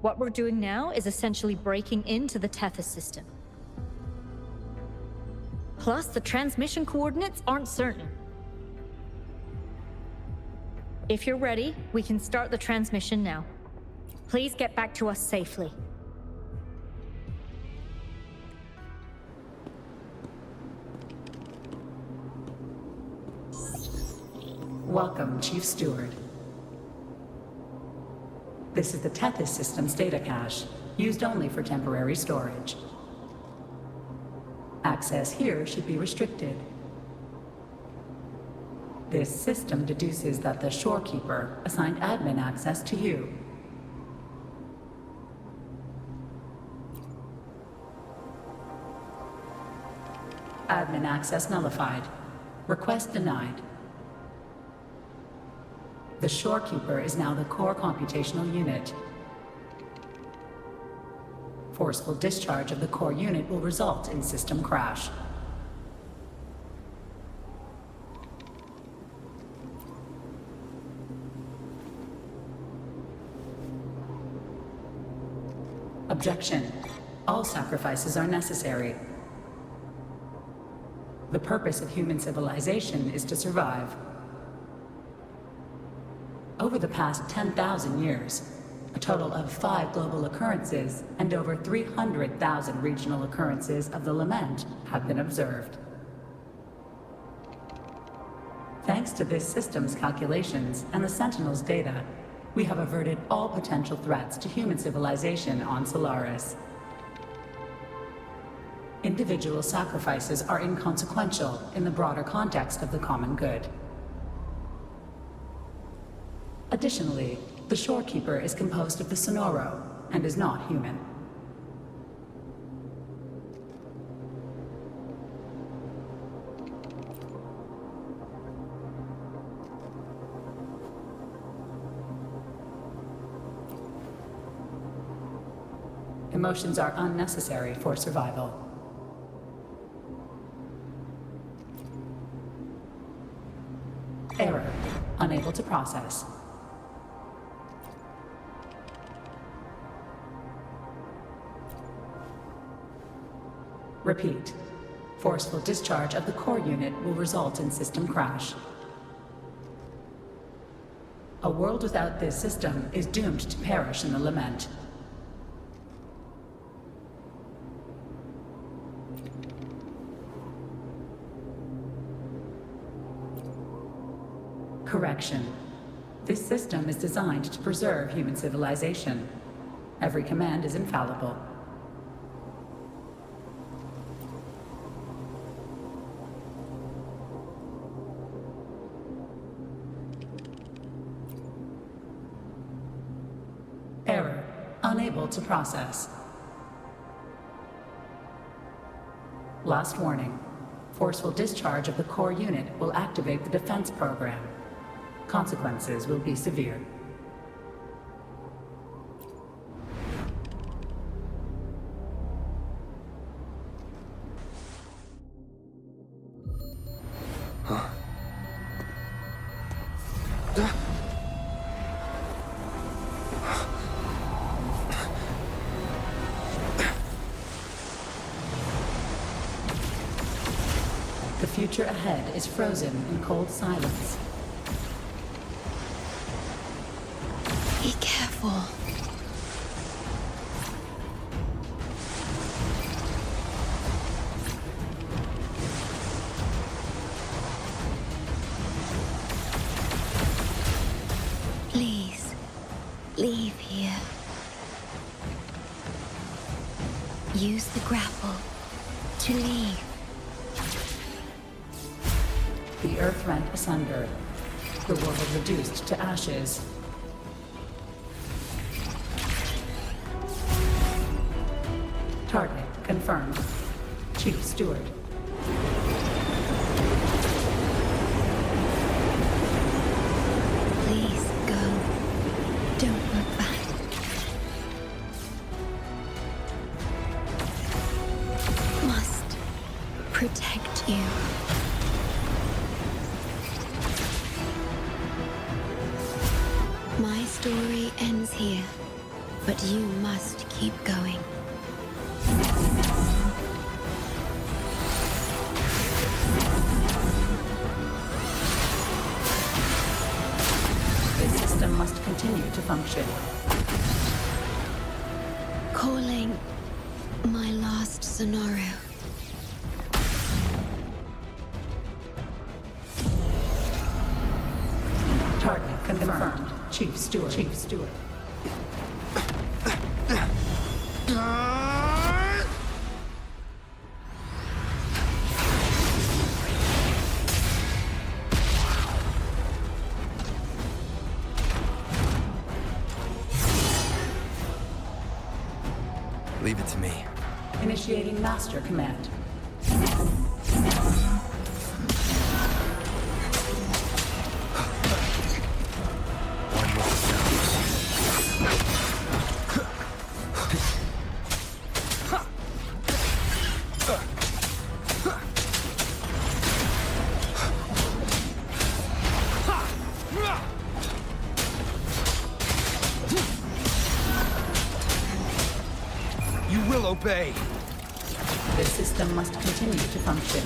What we're doing now is essentially breaking into the Tethys system. Plus, the transmission coordinates aren't certain. If you're ready, we can start the transmission now. Please get back to us safely.
Welcome, Chief Steward. This is the Tethys system's data cache, used only for temporary storage. Access here should be restricted. This system deduces that the Shorekeeper assigned admin access to you. Admin access nullified. Request denied. The Shorekeeper is now the core computational unit. Forceful discharge of the core unit will result in system crash. Objection. All sacrifices are necessary. The purpose of human civilization is to survive. Over the past 10,000 years, a total of 5 global occurrences and over 300,000 regional occurrences of the lament have been observed. Thanks to this system's calculations and the Sentinel's data, we have averted all potential threats to human civilization on Solaris. Individual sacrifices are inconsequential in the broader context of the common good. Additionally, the Shorekeeper is composed of the Sonoro and is not human. Emotions are unnecessary for survival. Error. Unable to process. Repeat. Forceful discharge of the core unit will result in system crash. A world without this system is doomed to perish in the lament. Correction. This system is designed to preserve human civilization. Every command is infallible. Error. Unable to process. Last warning. Forceful discharge of the core unit will activate the defense program. Consequences will be severe. The future ahead is frozen in cold silence.
Be careful. Please, leave here. Use the grapple to leave.
The Earth rent asunder. The world reduced to ashes. Target confirmed. Chief Steward.
Please go. Don't look back. Must protect you. My story ends here, but you must keep going.
This system must continue to function.
Calling my last Sonoro.
Target confirmed. Chief Steward. Chief Steward.
Leave it to me.
Initiating Master Command.
One with
You will obey.
This system must continue to function.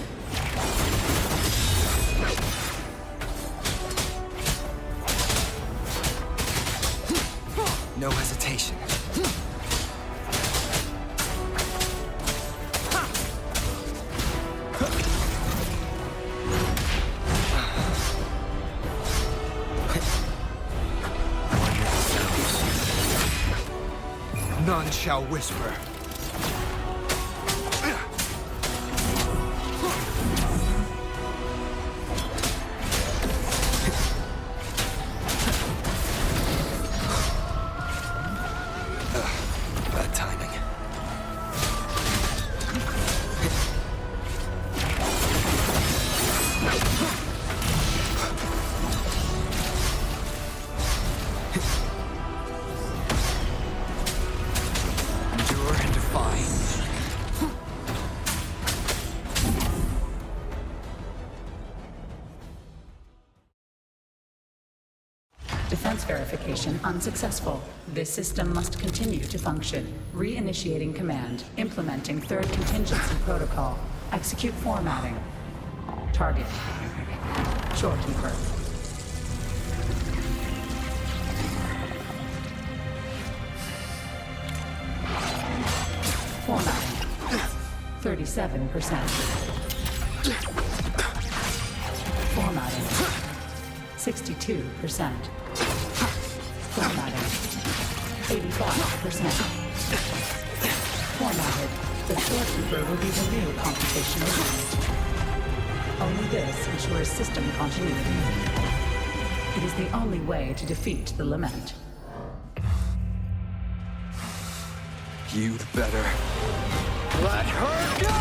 no hesitation.
None shall whisper.
Bad timing.
Endure and defy.
Defense verification unsuccessful. This system must continue to function. Reinitiating command. Implementing third contingency protocol. Execute formatting. Target. Shorekeeper. Formatting. 37%. Formatting. 62%. Formatting. 85%. Formatted. The storekeeper will be the new computational unit. Only this ensures system continuity. It is the only way to defeat the Lament.
You'd better.
Let her go!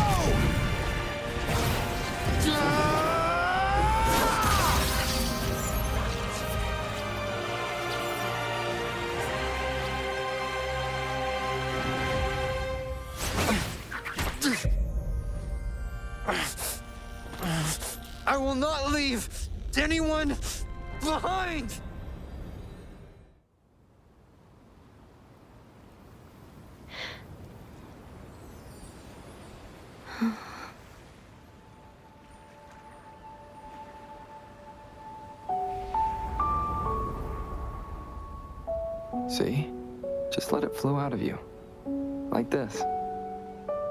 I will not leave anyone behind!
See? Just let it flow out of you. Like this.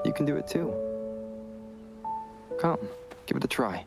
You can do it too. Come, give it a try.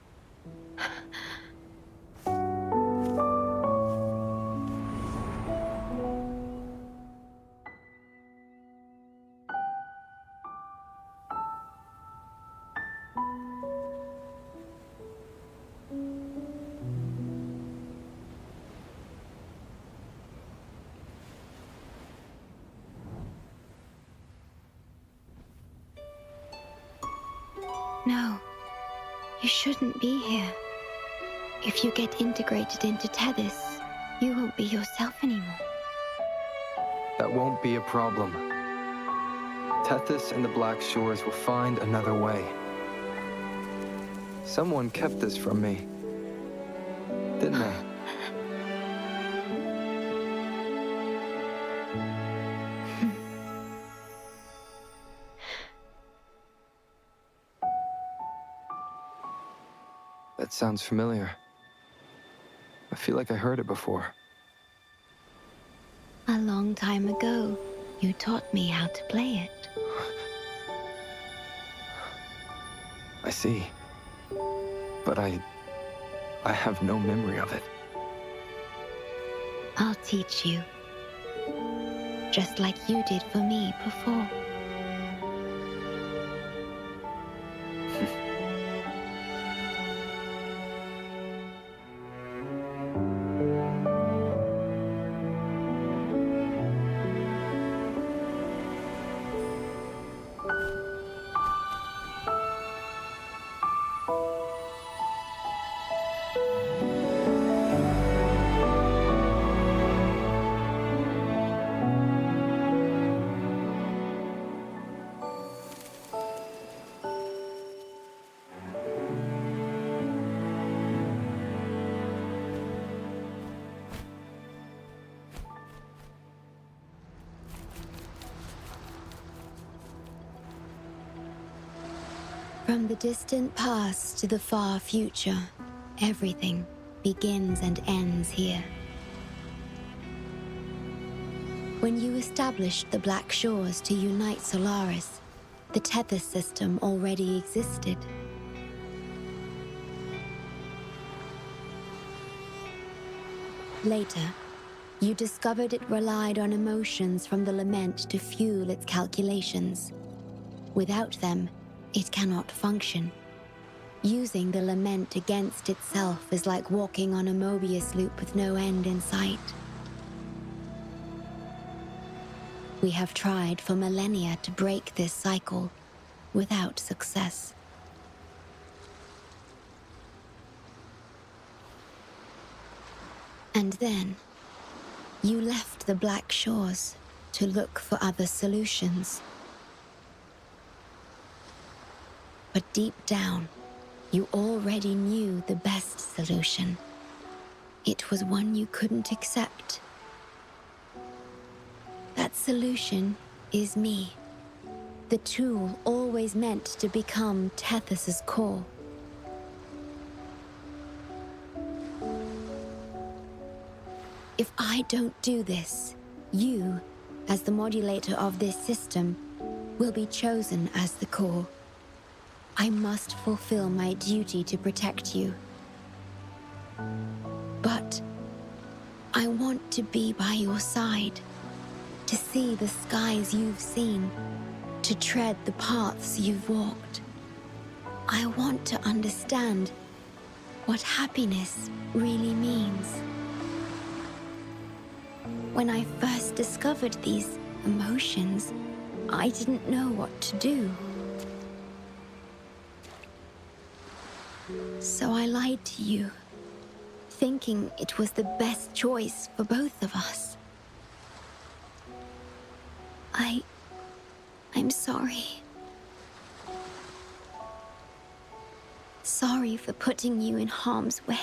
No, you shouldn't be here. If you get integrated into Tethys, you won't be yourself anymore.
That won't be a problem. Tethys and the Blackshores will find another way. Someone kept this from me, didn't they? That sounds familiar. I feel like I heard it before.
A long time ago, you taught me how to play it.
I see. But I have no memory of it.
I'll teach you. Just like you did for me before. From the distant past to the far future, everything begins and ends here. When you established the Blackshores to unite Solaris, the Tethys system already existed. Later, you discovered it relied on emotions from the lament to fuel its calculations. Without them, it cannot function. Using the lament against itself is like walking on a Mobius loop with no end in sight. We have tried for millennia to break this cycle, without success. And then, you left the Blackshores to look for other solutions. But deep down, you already knew the best solution. It was one you couldn't accept. That solution is me. The tool always meant to become Tethys' core. If I don't do this, you, as the modulator of this system, will be chosen as the core. I must fulfill my duty to protect you. But I want to be by your side, to see the skies you've seen, to tread the paths you've walked. I want to understand what happiness really means. When I first discovered these emotions, I didn't know what to do. So I lied to you, thinking it was the best choice for both of us. I'm sorry. Sorry for putting you in harm's way.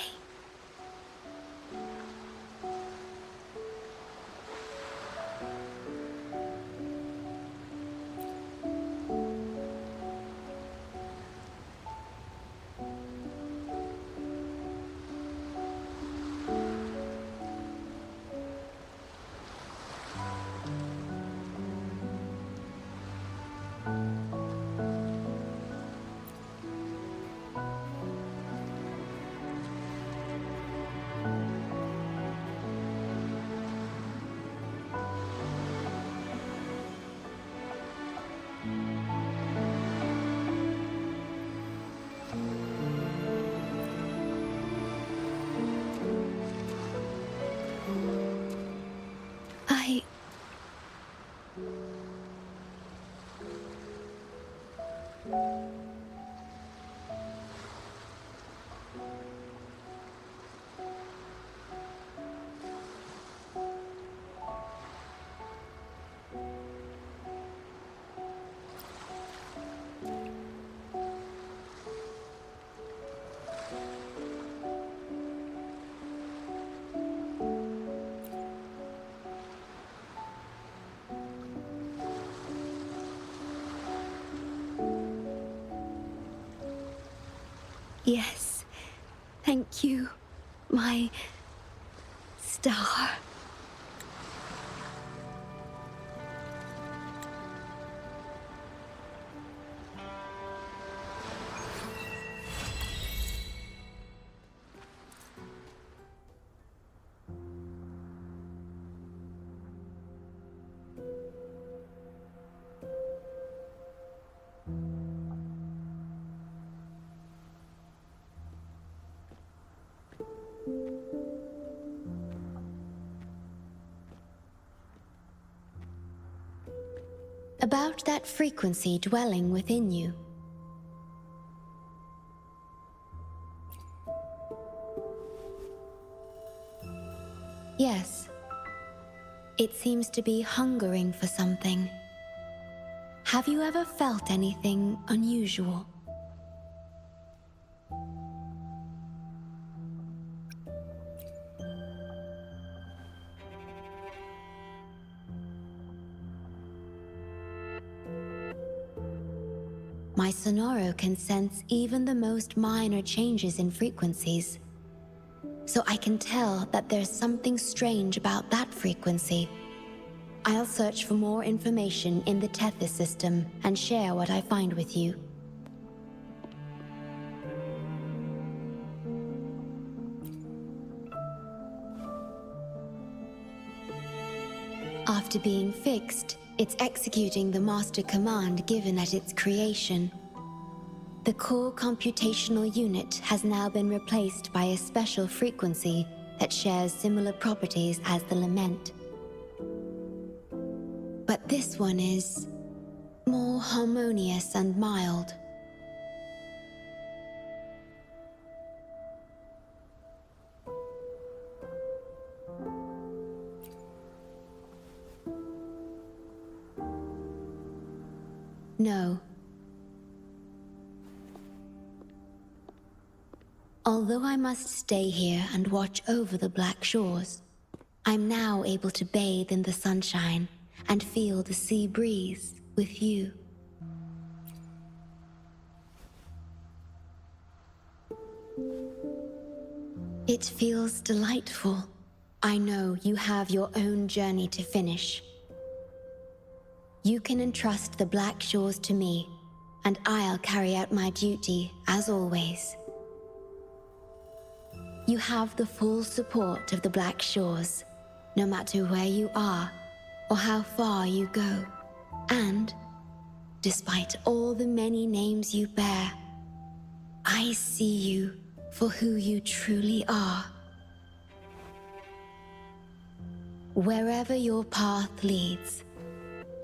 Yes, thank you, my star. About that frequency dwelling within you. Yes. It seems to be hungering for something. Have you ever felt anything unusual? My Sonoro can sense even the most minor changes in frequencies. So I can tell that there's something strange about that frequency. I'll search for more information in the Tethys system and share what I find with you. After being fixed, it's executing the master command given at its creation. The core computational unit has now been replaced by a special frequency that shares similar properties as the lament. But this one is more harmonious and mild. No. Although I must stay here and watch over the Blackshores, I'm now able to bathe in the sunshine and feel the sea breeze with you. It feels delightful. I know you have your own journey to finish. You can entrust the Blackshores to me, and I'll carry out my duty, as always. You have the full support of the Blackshores, no matter where you are or how far you go. And, despite all the many names you bear, I see you for who you truly are. Wherever your path leads,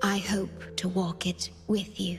I hope to walk it with you.